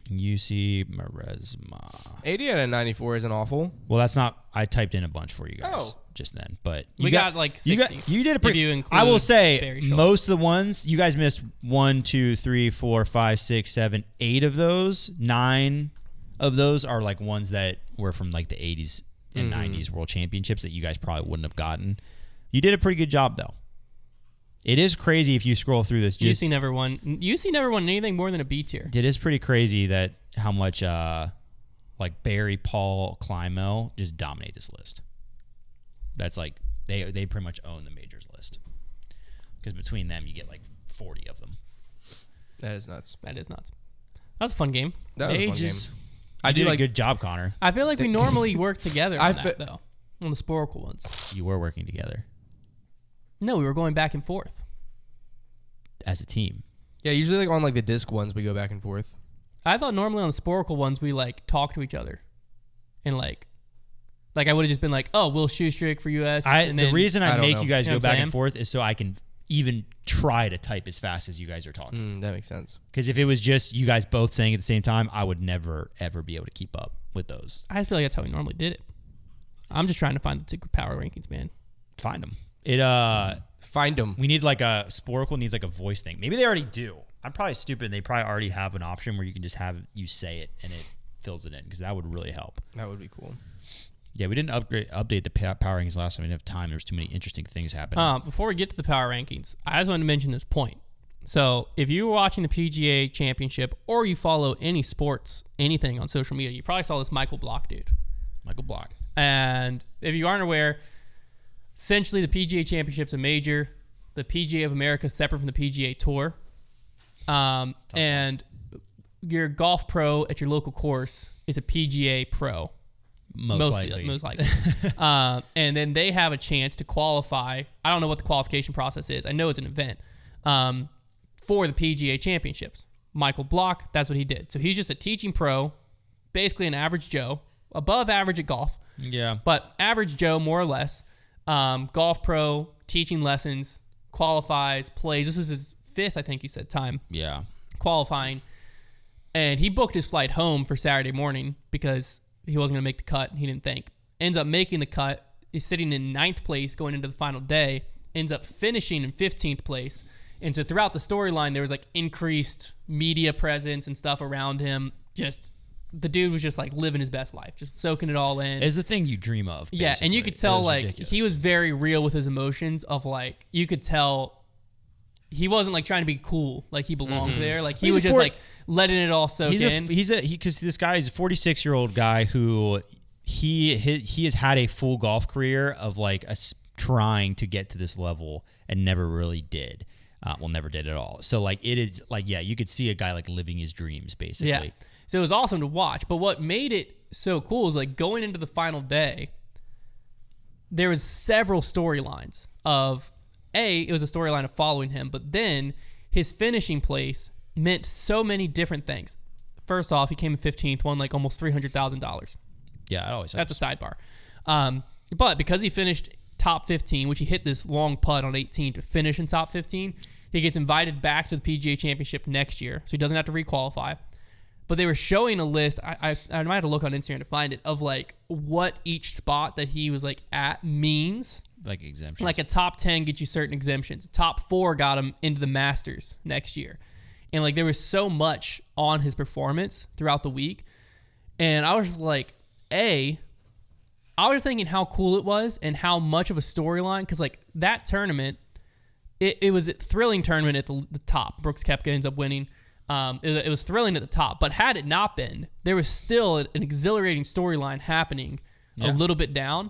UC Maresma. 80 out of 94 isn't awful. Well, that's not. I typed in a bunch for you guys Oh. just then, but We got like 60. You did a If pretty. you include I will Barry say Schultz. most of the ones you guys missed 1, 2, 3, 4, 5, 6, 7, 8 of those. 9 of those are like ones that were from like the 80s and 90s World Championships that you guys probably wouldn't have gotten. You did a pretty good job though. It is crazy if you scroll through this. UC never won. UC never won anything more than a B tier. It is pretty crazy that how much like Barry, Paul, Climo just dominate this list. That's like they pretty much own the majors list because between them you get like 40 of them. That is nuts. That is nuts. That was a fun game. That was a fun game. I did a good job, Konner. I feel like we normally work together on that, though. On the Sporkle ones. You were working together. No, we were going back and forth. As a team. Yeah, usually like on like the disc ones, we go back and forth. I thought normally on the Sporkle ones, we like talk to each other. And like I would have just been like, oh, Will Shoestrick for US. The reason I make you guys go back saying? and forth is so I can even try to type as fast as you guys are talking. That makes sense. Because if it was just you guys both saying at the same time, I would never, ever be able to keep up with those. I feel like that's how we normally did it. I'm just trying to find the secret power rankings, man. Find them. Find them. We need like a Sporkle needs like a voice thing. Maybe they already do. I'm probably stupid. And they probably already have an option where you can just have you say it and it fills it in because that would really help. That would be cool. Yeah, we didn't update the power rankings last time. We didn't have time. There's too many interesting things happening. Before we get to the power rankings, I just wanted to mention this point. So if you were watching the PGA Championship or you follow any sports, anything on social media, you probably saw this Michael Block dude. Michael Block. And if you aren't aware, essentially the PGA Championship's a major. The PGA of America is separate from the PGA Tour. And your golf pro at your local course is a PGA pro. Most likely. And then they have a chance to qualify. I don't know what the qualification process is. I know it's an event for the PGA Championships. Michael Block, that's what he did. So he's just a teaching pro, basically an average Joe, above average at golf. Yeah. But average Joe, more or less. Golf pro, teaching lessons, qualifies, plays. This was his 5th, I think you said, time. Yeah. Qualifying. And he booked his flight home for Saturday morning because he wasn't going to make the cut. He didn't think. Ends up making the cut. Is sitting in 9th place going into the final day. Ends up finishing in 15th place. And so throughout the storyline, there was like increased media presence and stuff around him. Just the dude was just like living his best life, just soaking it all in. It's the thing you dream of. Basically. Yeah, and you could tell like ridiculous. He was very real with his emotions. Of like you could tell he wasn't like trying to be cool, like he belonged there. Like he was just like letting it all soak in. Because this guy is a 46-year-old guy who he has had a full golf career of like trying to get to this level and never really did. Never did at all. So like it is like you could see a guy like living his dreams basically. Yeah. So it was awesome to watch. But what made it so cool is like going into the final day, there was several storylines of it was a storyline of following him, but then his finishing place meant so many different things. First off, he came in 15th, won like almost $300,000. Yeah, I always. That's a sidebar. But because he finished top 15, which he hit this long putt on 18 to finish in top 15, he gets invited back to the PGA Championship next year, so he doesn't have to requalify. But they were showing a list. I might have to look on Instagram to find it of like what each spot that he was like at means. Like exemptions. Like a top 10 gets you certain exemptions. Top 4 got him into the Masters next year. And like there was so much on his performance throughout the week. And I was just like, I was thinking how cool it was and how much of a storyline. Because like that tournament, it was a thrilling tournament at the top. Brooks Koepka ends up winning. It was thrilling at the top. But had it not been, there was still an exhilarating storyline happening a little bit down.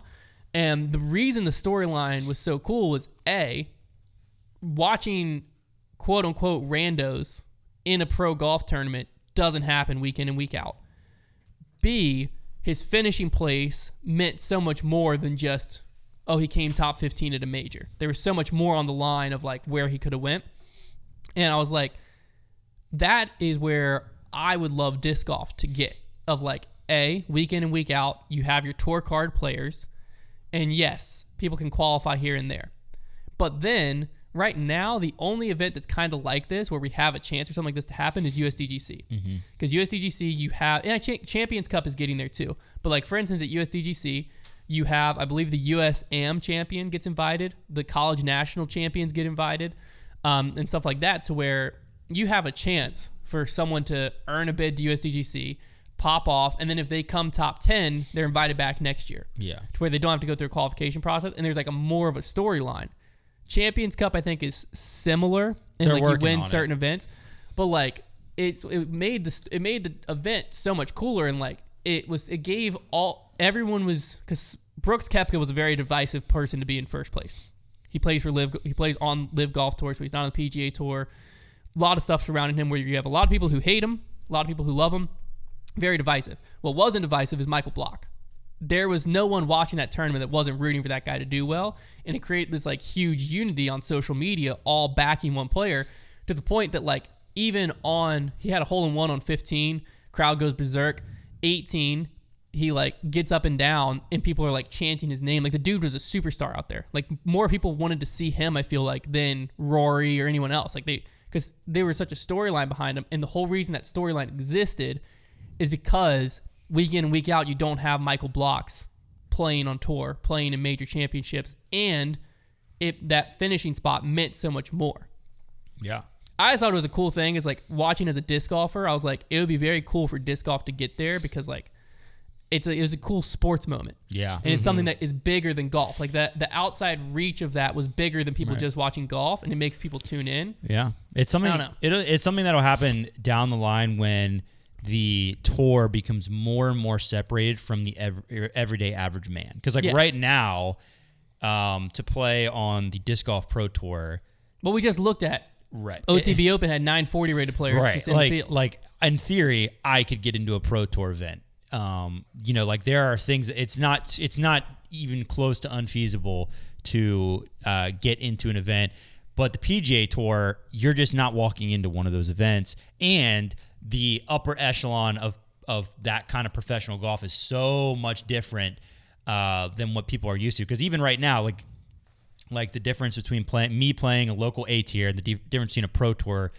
And the reason the storyline was so cool was watching quote unquote randos in a pro golf tournament doesn't happen week in and week out. B, his finishing place meant so much more than just, he came top 15 at a major. There was so much more on the line of like where he could have went. And I was like, that is where I would love disc golf to get of like week in and week out, you have your tour card players. And yes, people can qualify here and there. But then, right now, the only event that's kind of like this, where we have a chance or something like this to happen, is USDGC. Because USDGC, you have... And Champions Cup is getting there too. But like, for instance, at USDGC, you have, I believe, the US Am champion gets invited. The college national champions get invited. And stuff like that, to where you have a chance for someone to earn a bid to USDGC, pop off, and then if they come top 10, they're invited back next year. Yeah. To where they don't have to go through a qualification process, and there's like a more of a storyline. Champions Cup, I think, is similar, and like you win certain events, but like it made the event so much cooler, and like it gave everyone was, because Brooks Koepka was a very divisive person to be in first place. He plays on Live Golf Tour, so he's not on the PGA Tour. A lot of stuff surrounding him where you have a lot of people who hate him, A lot of people who love him. Very divisive. What wasn't divisive is Michael Block. There was no one watching that tournament that wasn't rooting for that guy to do well, and it created this like huge unity on social media, all backing one player, to the point that like even on, he had a hole-in-one on 15, crowd goes berserk. 18, he like gets up and down, and people are like chanting his name. Like the dude was a superstar out there. Like more people wanted to see him, I feel like, than Rory or anyone else. Like because there was such a storyline behind him, and the whole reason that storyline existed is because week in and week out, you don't have Michael Blocks playing on tour, playing in major championships, and that finishing spot meant so much more. Yeah. I just thought it was a cool thing. Is like watching as a disc golfer, I was like, it would be very cool for disc golf to get there because like it was a cool sports moment. Yeah. And it's something that is bigger than golf. Like the outside reach of that was bigger than people just watching golf, and it makes people tune in. Yeah. It's something, it's something that'll happen down the line when the tour becomes more and more separated from the everyday average man. Because like right now, to play on the disc golf pro tour, what we just looked at, right? OTB Open had 940 rated players. Right, just in the field. Like in theory, I could get into a pro tour event. You know, like there are things. It's not even close to unfeasible to get into an event. But the PGA Tour, you're just not walking into one of those events, and the upper echelon of that kind of professional golf is so much different than what people are used to. Because even right now, like the difference between playing a local A tier and the difference between a pro tour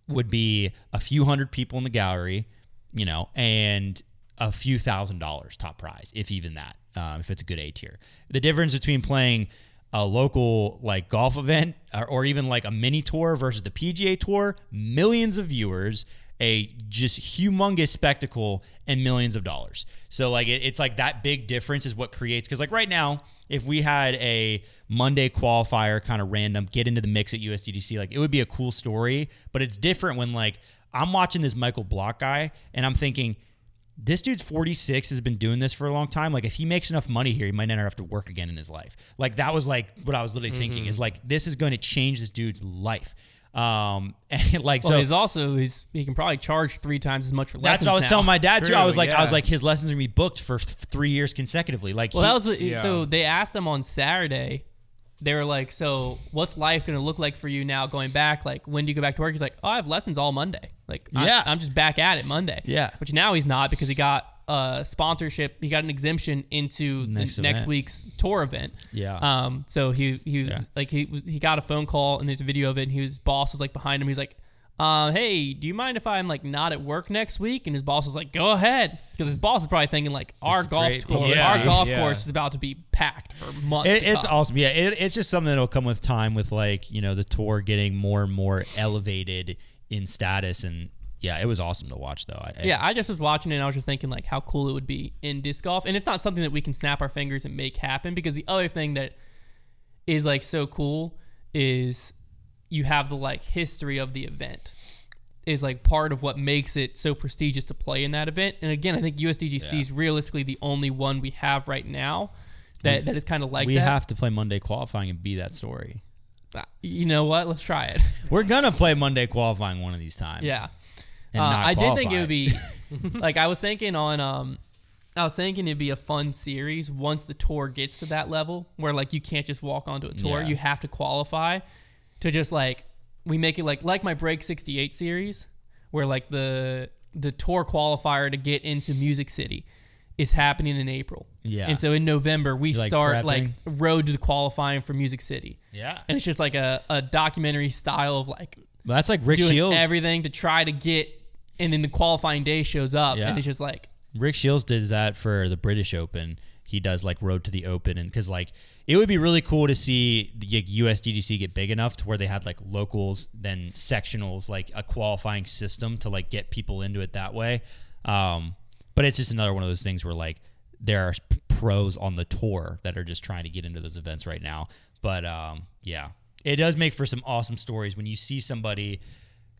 would be a few hundred people in the gallery, you know, and a few $1,000s top prize, if even that, if it's a good A tier. The difference between playing a local like golf event or even like a mini tour versus the PGA Tour, millions of viewers, a just humongous spectacle, and millions of dollars. So like it's like that big difference is what creates, because like right now, if we had a Monday qualifier kind of random get into the mix at USDGC, like it would be a cool story. But it's different when like I'm watching this Michael Block guy and I'm thinking, this dude's 46, has been doing this for a long time. Like if he makes enough money here, he might never have to work again in his life. Like that was like what I was literally thinking is like, this is going to change this dude's life. And like, well, so he can probably charge 3 times as much for lessons. That's what I was telling my dad too. I was like, his lessons are gonna be booked for 3 years consecutively. Like, well, that was what, so they asked him on Saturday. They were like, so what's life going to look like for you now going back? Like, when do you go back to work? He's like, oh, I have lessons all Monday. Like, I'm just back at it Monday. Yeah. Which now he's not, because he got sponsorship. He got an exemption into next week's tour event. Yeah. So he was like, he got a phone call, and there's a video of it, and his boss was like behind him. He was like, hey, do you mind if I'm like not at work next week? And his boss was like, go ahead. Because his boss is probably thinking like, our golf course is about to be packed for months. It's awesome. Yeah. It's just something that'll come with time, with like, you know, the tour getting more and more elevated in status. And yeah, it was awesome to watch though. I just was watching it and I was just thinking like how cool it would be in disc golf. And it's not something that we can snap our fingers and make happen, because the other thing that is like so cool is you have the like history of the event is like part of what makes it so prestigious to play in that event. And again, I think USDGC is realistically the only one we have right now that is kind of like that. We have to play Monday qualifying and be that story. You know what? Let's try it. We're gonna play Monday qualifying one of these times. Yeah. And not I qualify. did think it would be like I was thinking it'd be a fun series once the tour gets to that level where like you can't just walk onto a tour. You have to qualify to just like, we make it like my Break 68 series, where like the tour qualifier to get into Music City is happening in April. Yeah. And so in November we start like road to the qualifying for Music City. Yeah. And it's just like a documentary style of like, well, that's like Rick doing Shields. Everything to try to get, and then the qualifying day shows up and it's just like, Rick Shields did that for the British Open. He does like Road to the Open, and because like it would be really cool to see the USDGC get big enough to where they had like locals, then sectionals, like a qualifying system to like get people into it that way. But it's just another one of those things where like there are pros on the tour that are just trying to get into those events right now. But yeah, it does make for some awesome stories when you see somebody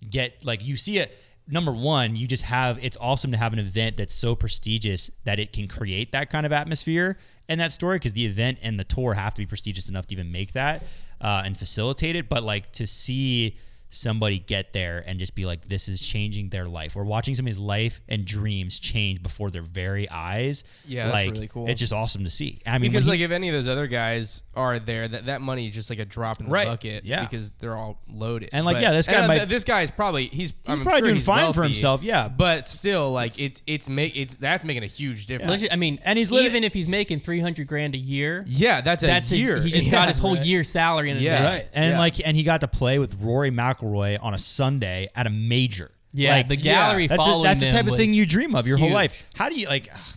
get like, you see it. Number one, you just have, it's awesome to have an event that's so prestigious that it can create that kind of atmosphere and that story, because the event and the tour have to be prestigious enough to even make that and facilitate it. But like to see somebody get there and just be like, this is changing their life. We're watching somebody's life and dreams change before their very eyes. Yeah, that's really cool. It's just awesome to see. I mean, because if any of those other guys are there, that money is just like a drop in the bucket. Yeah, because they're all loaded. And this guy is probably he's probably doing fine wealthy, for himself. Yeah, but still, like that's making a huge difference. I mean, and even if he's making $300,000 a year. Yeah, that's a year. He just got his whole year's salary in a day. Right. And and he got to play with Rory McIlroy on a Sunday at a major. Yeah, the gallery following that's the type them of thing you dream of your huge. whole life. How do you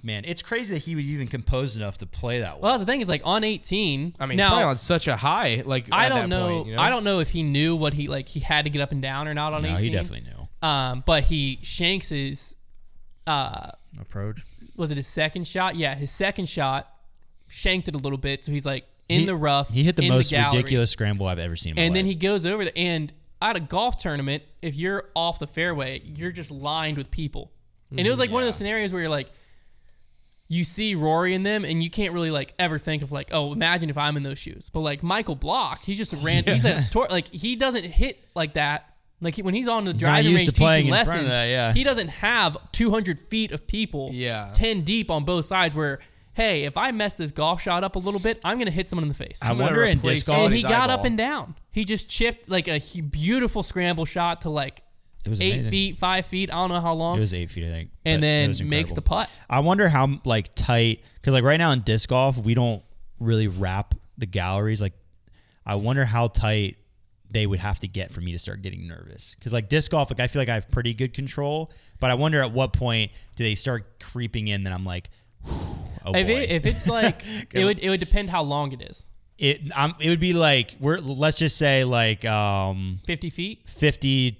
man, it's crazy that he was even composed enough to play that well. Well, that's the thing is like on 18. I mean, he's probably on such a high. Like I don't know. Point, you know? I don't know if he knew what he had to get up and down or not on 18. No, he definitely knew. But he shanks his approach. Was it his second shot? Yeah, his second shot shanked it a little bit, so he's like in the rough. He hit the most ridiculous scramble I've ever seen in my life. Then he goes over there, and at a golf tournament, if you're off the fairway, you're just lined with people. And it was like one of those scenarios where you're like, you see Rory in them, and you can't really like ever think of like, oh, imagine if I'm in those shoes. But like Michael Block, he's just a random. He's he doesn't hit like that. Like when he's on the driving range teaching lessons, he doesn't have 200 feet of people, 10 deep on both sides. Where hey, if I mess this golf shot up a little bit, I'm gonna hit someone in the face. I wonder in disc golf, and he got up and down. He just chipped like a beautiful scramble shot to like. It was 8 feet, 5 feet. I don't know how long. It was 8 feet, I think. And then makes the putt. I wonder how like tight, because like right now in disc golf, we don't really wrap the galleries. Like, I wonder how tight they would have to get for me to start getting nervous. Because like disc golf, like I feel like I have pretty good control, but I wonder at what point do they start creeping in that I'm like, oh boy. If it's like, it would depend how long it is. It would be like let's just say like 50 feet, 50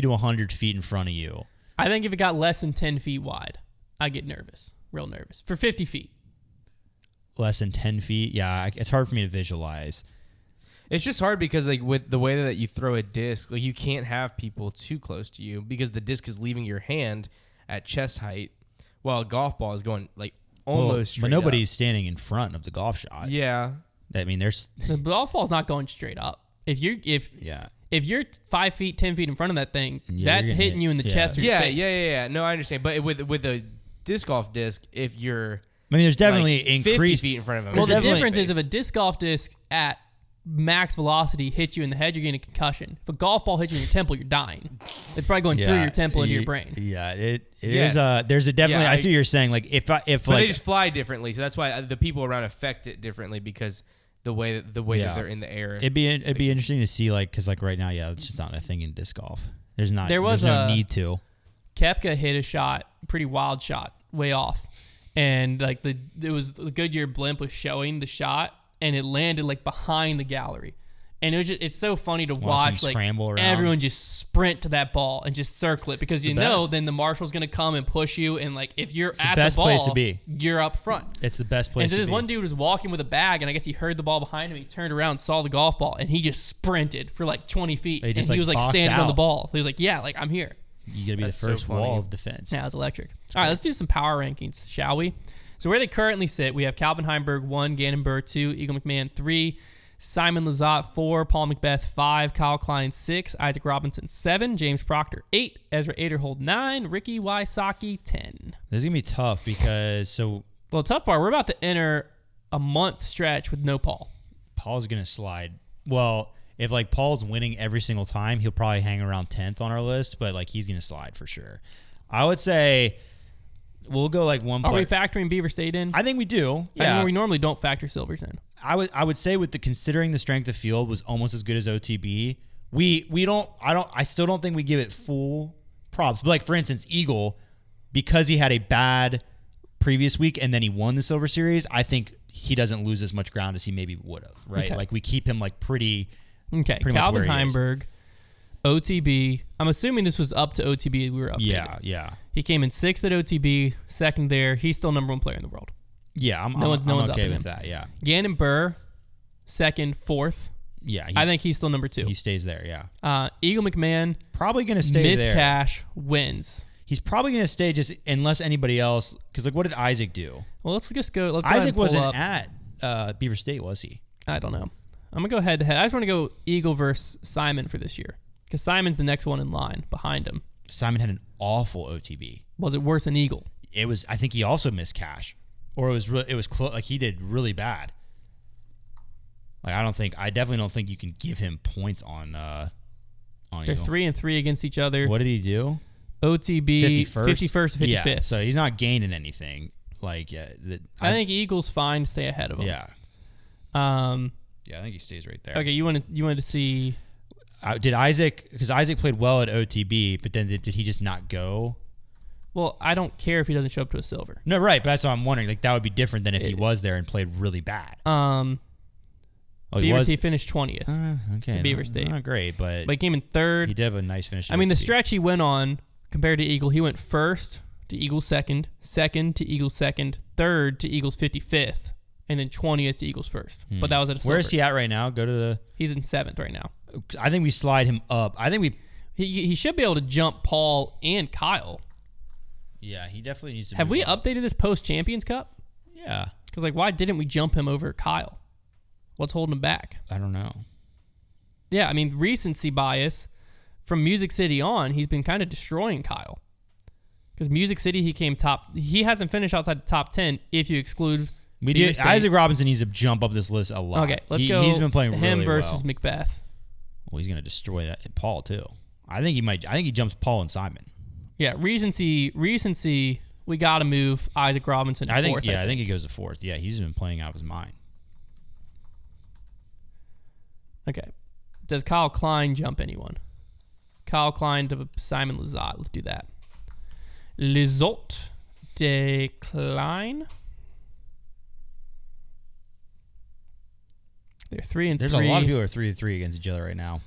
to 100 feet in front of you. I think if it got less than 10 feet wide, I get nervous, real nervous. For 50 feet, less than 10 feet, yeah, it's hard for me to visualize. It's just hard because like with the way that you throw a disc, like you can't have people too close to you because the disc is leaving your hand at chest height, while a golf ball is going like almost straight but nobody's up. Standing in front of the golf shot. Yeah. I mean, there's the golf ball's not going straight up. If you're 5 feet, 10 feet in front of that thing, that's hitting you in the chest or your face. Yeah. No, I understand. But with a disc golf disc, if you're there's definitely like increased 50 feet in front of him. Well, the difference is if a disc golf disc at max velocity hits you in the head, you're getting a concussion. If a golf ball hits you in your temple, you're dying. It's probably going through your temple into your brain. Yeah, it is. There's a definitely. I see what you're saying. Like if but they just fly differently, so that's why the people around affect it differently because the way that they're in the air. It'd be interesting to see because like right now, it's just not a thing in disc golf. There's no need to. Koepka hit a shot, pretty wild shot, way off, and like the Goodyear blimp was showing the shot. And it landed like behind the gallery, and it's so funny to watch like everyone just sprint to that ball and just circle it because then the marshal's gonna come and push you, and like if you're at the ball, place to be. You're up front. It's the best place. And so this one dude was walking with a bag, and I guess he heard the ball behind him. He turned around, saw the golf ball, and he just sprinted for like 20 feet, and he was like standing on the ball. He was like, "Yeah, like I'm here." You gotta be the first wall of defense. Yeah, it was electric. All right, let's do some power rankings, shall we? So where they currently sit, we have Calvin Heimberg 1, Gannon Buhr 2, Eagle McMahon 3, Simon Lizotte 4, Paul Macbeth 5, Kyle Klein 6, Isaac Robinson 7, James Proctor 8, Ezra Aderhold 9, Ricky Wysocki 10. This is gonna be tough because tough part. We're about to enter a month stretch with no Paul. Paul's gonna slide. Well, if like Paul's winning every single time, he'll probably hang around 10th on our list, but like he's gonna slide for sure. I would say. We'll go like 1 point. Are we factoring Beaver State in? I think we do. Yeah. I mean, we normally don't factor Silvers in. I would say considering the strength of field was almost as good as OTB. I still don't think we give it full props. But like for instance, Eagle, because he had a bad previous week and then he won the Silver Series, I think he doesn't lose as much ground as he maybe would have. Right? Okay. Like we keep him like pretty. Okay. Pretty Calvin much where Heimberg. OTB. I'm assuming this was up to OTB. We were up. Yeah. He came in 6th at OTB, 2nd there. He's still #1 player in the world. Yeah, I'm okay with that. Yeah. Gannon Buhr, 2nd, 4th. Yeah, I think he's still #2. He stays there. Yeah. Eagle McMahon probably gonna stay there. Miss Cash wins. He's probably gonna stay just unless anybody else. Because like, what did Isaac do? Well, let's just go. Isaac wasn't at Beaver State, was he? I don't know. I'm gonna go head to head. I just want to go Eagle versus Simon for this year. Because Simon's the next one in line behind him. Simon had an awful OTB. Was it worse than Eagle? It was. I think he also missed cash, or it was close. Like he did really bad. Like I definitely don't think you can give him points on. They're 3-3 against each other. What did he do? OTB 51st, 55th. Yeah, so he's not gaining anything. Like I think Eagle's fine to stay ahead of him. Yeah. Yeah, I think he stays right there. Okay, you wanted to see. Did Isaac? Because Isaac played well at OTB, but then did he just not go? Well, I don't care if he doesn't show up to a silver. No, right, but that's what I'm wondering. Like that would be different than if he was there and played really bad. Beaver State finished 20th. Okay, Beaver State, not great, but he came in third. He did have a nice finish. I mean, the stretch he went on compared to Eagle, he went first to Eagle's second to Eagle's second, third to Eagle's 55th, and then 20th to Eagle's first. But that was at a silver. Where is he at right now? Go to the. He's in 7th right now. I think we slide him up. I think we. He should be able to jump Paul and Kyle. Yeah, he definitely needs to. Have we updated this post Champions Cup? Yeah. Because why didn't we jump him over Kyle? What's holding him back? I don't know. Yeah, I mean, recency bias from Music City on, he's been kind of destroying Kyle. Because Music City, he hasn't finished outside the top 10 if you exclude. Isaac Robinson needs to jump up this list a lot. Okay, let's go. He's been playing really well. Him versus Macbeth. Well, he's going to destroy that Paul too. I think he might. I think he jumps Paul and Simon. Yeah, recency. We got to move Isaac Robinson to 4th. I think he goes to 4th. Yeah, he's been playing out of his mind. Okay. Does Kyle Klein jump anyone? Kyle Klein to Simon Lizotte. Let's do that. Lizotte de Klein. They're 3-3. There's a lot of people who are 3-3 against each other right now.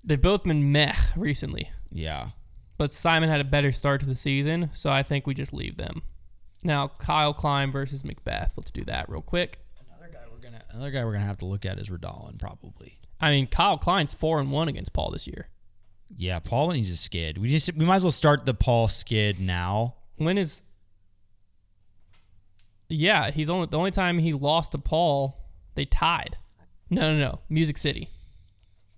They've both been meh recently. Yeah. But Simon had a better start to the season, so I think we just leave them. Now, Kyle Klein versus Macbeth. Let's do that real quick. Another guy we're gonna have to look at is Rodolin, probably. I mean, Kyle Klein's 4-1 against Paul this year. Yeah, Paul needs a skid. We might as well start the Paul skid now. Yeah, the only time he lost to Paul, they tied. No. Music City.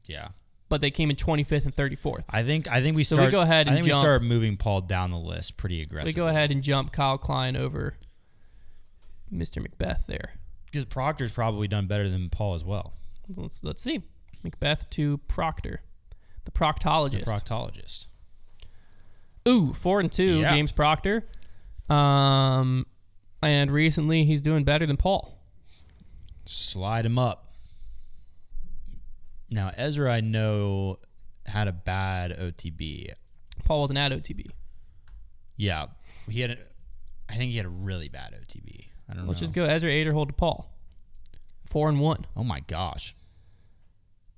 Yeah. But they came in 25th and 34th. I think we start. So we go ahead and we start moving Paul down the list pretty aggressively. We go ahead and jump Kyle Klein over Mr. Macbeth there. Because Proctor's probably done better than Paul as well. Let's see. Macbeth to Proctor, the proctologist. Ooh, 4-2, yeah. James Proctor. And recently he's doing better than Paul. Slide him up. Now, Ezra, I know, had a bad OTB. Paul wasn't at OTB. Yeah. I think he had a really bad OTB. I don't know. Let's just go Ezra Aderhold to Paul. 4-1. Oh, my gosh.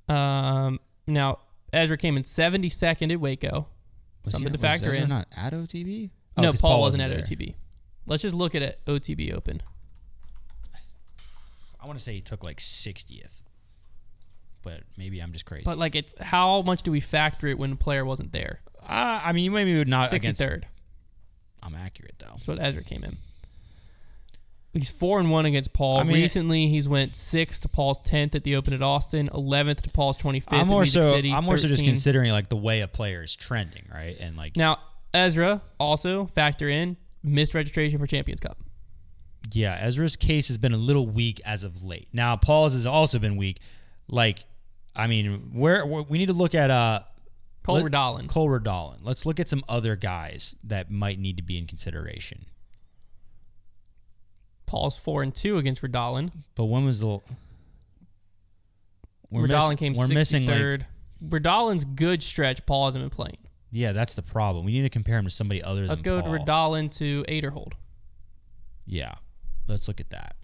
Now, Ezra came in 72nd at Waco. Something to factor in. Was Ezra not at OTB? No, Paul wasn't at OTB. Let's just look at it. OTB Open. I want to say he took like 60th. But maybe I'm just crazy. But it's how much do we factor it when the player wasn't there? I mean, maybe would not 63rd. I'm accurate though. That's what Ezra came in. He's 4-1 against Paul. Recently, he's went 6th to Paul's 10th at the Open at Austin, 11th to Paul's 25th at Music City. I'm more so just considering the way a player is trending, right? And now Ezra also factor in missed registration for Champions Cup. Yeah, Ezra's case has been a little weak as of late. Now Paul's has also been weak. Where we need to look at Cole Rodolin. Let's look at some other guys that might need to be in consideration. Paul's 4-2 against Rodolin. But when was the? Rodolin came 63rd. Rodolin's good stretch. Paul hasn't been playing. Yeah, that's the problem. We need to compare him to somebody other than Paul. Let's go to Rodolin to Aderhold. Yeah, let's look at that.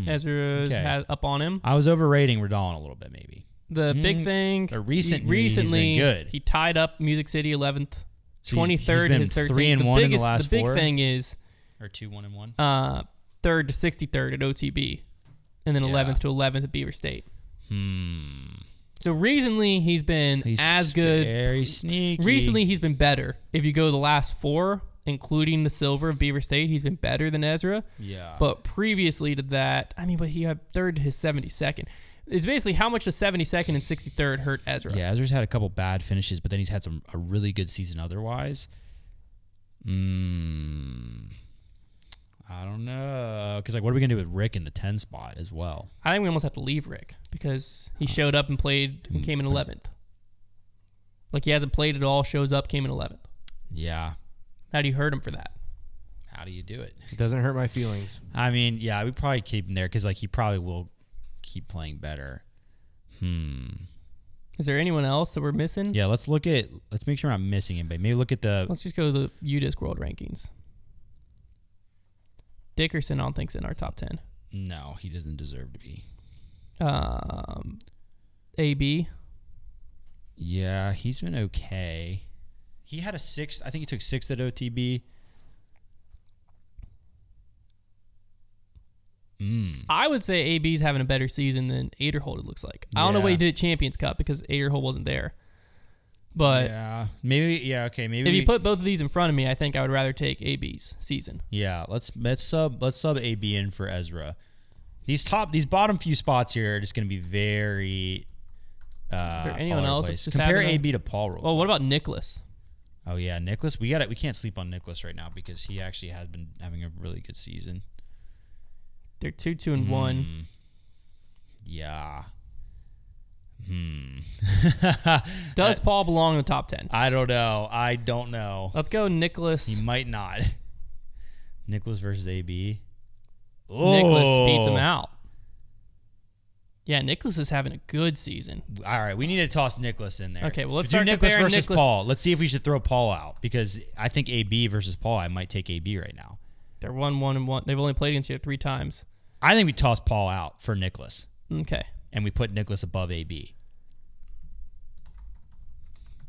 Ezra's had up on him. I was overrating Rodolin a little bit, maybe. The big thing. Recently, he's been good. He tied up Music City 11th, 23rd, he's his 13th. 3-1 in the last 4. The big thing is. Or 2-1-1. 3rd to 63rd at OTB, and then 11th to 11th at Beaver State. So recently he's been as good. Very sneaky. Recently he's been better. If you go the last 4, including the silver of Beaver State, he's been better than Ezra. Yeah. But previously to that, but he had 3rd to his 72nd. It's basically how much the 72nd and 63rd hurt Ezra. Yeah, Ezra's had a couple bad finishes, but then he's had a really good season otherwise. I don't know. Because, like, what are we going to do with Rick in the 10 spot as well? I think we almost have to leave Rick because he showed up and played and came in 11th. Like, he hasn't played at all, shows up, came in 11th. Yeah. How do you hurt him for that? How do you do it? It doesn't hurt my feelings. I mean, yeah, we probably keep him there because, like, he probably will keep playing better. Is there anyone else that we're missing? Yeah, let's make sure I'm not missing anybody. Maybe look at Let's just go to the UDisc World Rankings. Dickerson, I don't think's in our top 10. No, he doesn't deserve to be. AB. Yeah, he's been okay. He had a 6th. I think he took 6th at OTB. I would say AB's having a better season than Aderhold, it looks like. I don't know what he did at Champions Cup because Aderhold wasn't there. But yeah, maybe okay. Maybe if you put both of these in front of me, I think I would rather take AB's season. Yeah, let's sub AB in for Ezra. These bottom few spots here are just going to be very. Is there anyone else? That's just Compare AB to Paul. Well, what about Nicholas? Oh yeah, Nicholas. We can't sleep on Nicholas right now because he actually has been having a really good season. They're 2-2-1. Yeah. Does Paul belong in the top 10? I don't know. Let's go Nicholas. He might not. Nicholas versus AB. Nicholas beats him out. Yeah, Nicholas is having a good season. All right, we need to toss Nicholas in there. Okay, well, let's do start Nicholas comparing versus Nicholas. Paul. Let's see if we should throw Paul out because I think AB versus Paul. I might take AB right now. They're 1-1-1. They've only played against you 3 times. I think we toss Paul out for Nicholas. Okay. And we put Nicholas above AB.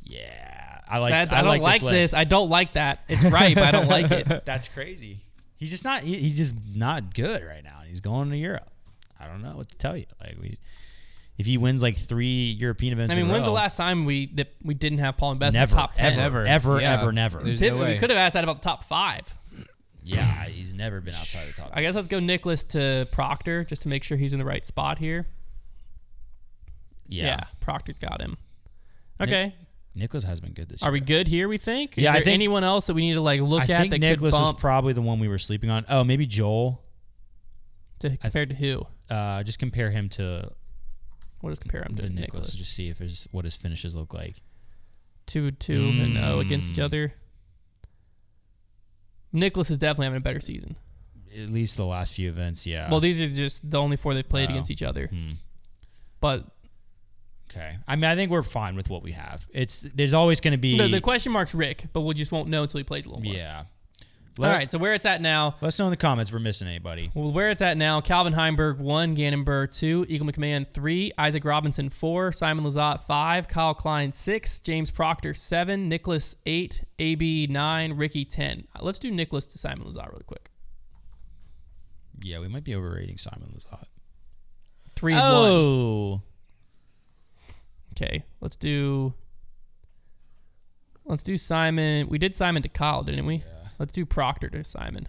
Yeah, I like. I don't like this. I don't like that. It's right, but I don't like it. That's crazy. He's just not. He's just not good right now. He's going to Europe. I don't know what to tell you. Like if he wins like 3 European events, when's the last time we didn't have Paul and Beth never, in the top 10? ever, never. We could have asked that about the top 5. Yeah, he's never been outside the top 10. I guess let's go Nicholas to Proctor just to make sure he's in the right spot here. Yeah, Proctor's got him. Okay. Nicholas has been good this year. Are we good here, we think? Yeah, Is there anyone else that we need to look at think that Nicholas could bump? was probably the one we were sleeping on. Oh, maybe Joel. Compared to who? Just compare him to... What does compare him to Nicholas? Just see what his finishes look like. 2-2 and 0 against each other. Nicholas is definitely having a better season. At least the last few events, yeah. Well, these are just the only 4 they've played against each other. But... Okay. I mean, I think we're fine with what we have. There's always going to be... The question mark's Rick, but we just won't know until he plays a little more. Yeah. All right, so where it's at now... Let us know in the comments if we're missing anybody. Well, where it's at now, Calvin Heimberg 1, Gannonburg 2, Eagle McMahon 3, Isaac Robinson 4, Simon Lizotte 5, Kyle Klein 6, James Proctor 7, Nicholas 8, AB 9, Ricky 10. Let's do Nicholas to Simon Lizotte really quick. Yeah, we might be overrating Simon Lizotte. 3-1. Oh! Okay, let's do Simon. We did Simon to Kyle, didn't we? Yeah. Let's do Proctor to Simon.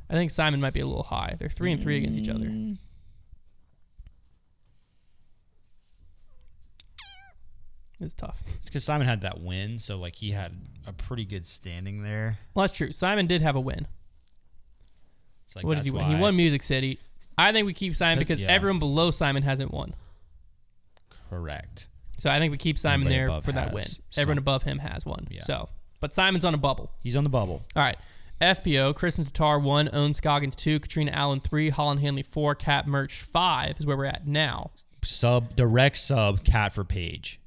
I think Simon might be a little high. They're 3-3 against each other. It's tough. It's because Simon had that win, so like he had a pretty good standing there. Well, that's true. Simon did have a win. It's like What did he win? He won Music City. I think we keep Simon because everyone below Simon hasn't won. Correct. So I think we keep Simon Everybody there for that win. Everyone above him has one. Yeah. So, but Simon's on a bubble. He's on the bubble. All right. FPO, Kristen Tatar 1, Owen Scoggins 2, Katrina Allen 3, Holland Hanley 4, Cat Merch 5 is where we're at now. Direct sub Cat for Paige.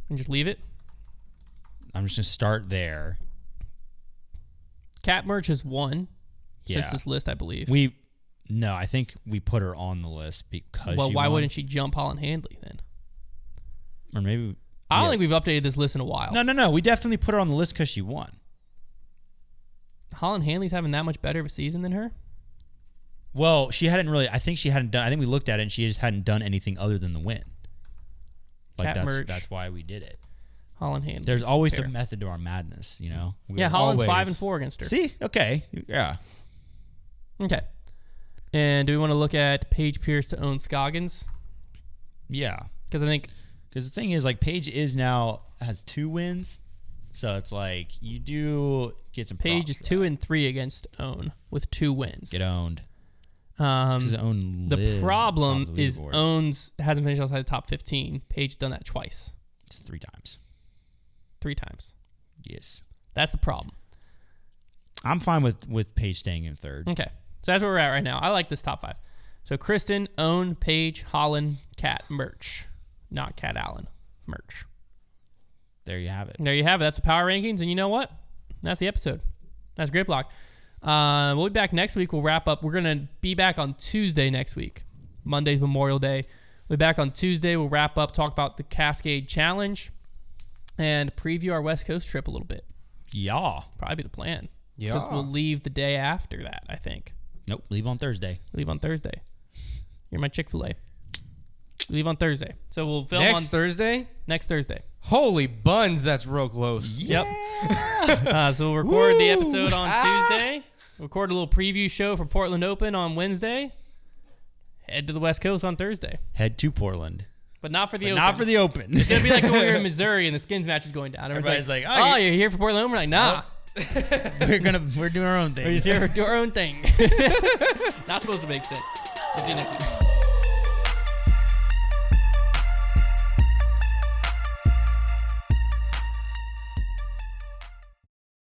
And just leave it? I'm just going to start there. Cat Merch has won since this list, I believe. No, I think we put her on the list because Well, why won. wouldn't she jump Holland Handley then? Or maybe... I don't think we've updated this list in a while. No. We definitely put her on the list because she won. Holland Handley's having that much better of a season than her? Well, she hadn't really... I think she hadn't done... I think we looked at it and she just hadn't done anything other than the win. Like that's why we did it. Holland Handley. There's always a method to our madness, you know? Holland's 5-4 against her. See? Okay. Yeah. Okay. And do we want to look at Paige Pierce to own Scoggins? Yeah. Because the thing is, like, Paige has 2 wins. So it's like you do get some. Paige is 2-3 against Own with 2 wins. Get owned. Own the problem is Own's hasn't finished outside the top 15. Paige done that twice. Just 3 times. 3 times. Yes. That's the problem. I'm fine with Paige staying in 3rd. Okay. So that's where we're at right now. I like this top 5. So Kristen, Own, Paige, Holland, Kat, Merch. Not Kat Allen. Merch. There you have it. There you have it. That's the power rankings. And you know what? That's the episode. That's Great Block. We'll be back next week. We'll wrap up. We're going to be back on Tuesday next week. Monday's Memorial Day. We'll be back on Tuesday. We'll wrap up, talk about the Cascade Challenge, and preview our West Coast trip a little bit. Yeah. Probably be the plan. Yeah. Because we'll leave the day after that, I think. Nope. Leave on Thursday. Leave on Thursday. You're my Chick-fil-A. Leave on Thursday. So we'll film next Thursday? Next Thursday. Holy buns, that's real close. Yeah. Yep. So we'll record the episode on Tuesday. Record a little preview show for Portland Open on Wednesday. Head to the West Coast on Thursday. Head to Portland. But not for the Open. Not for the Open. It's going to be like when we were in Missouri and the Skins match is going down. Everybody's like, oh, you're here for Portland Open? We're like, nah. We're doing our own thing. We're just here to do our own thing. Not supposed to make sense. We'll see you next week.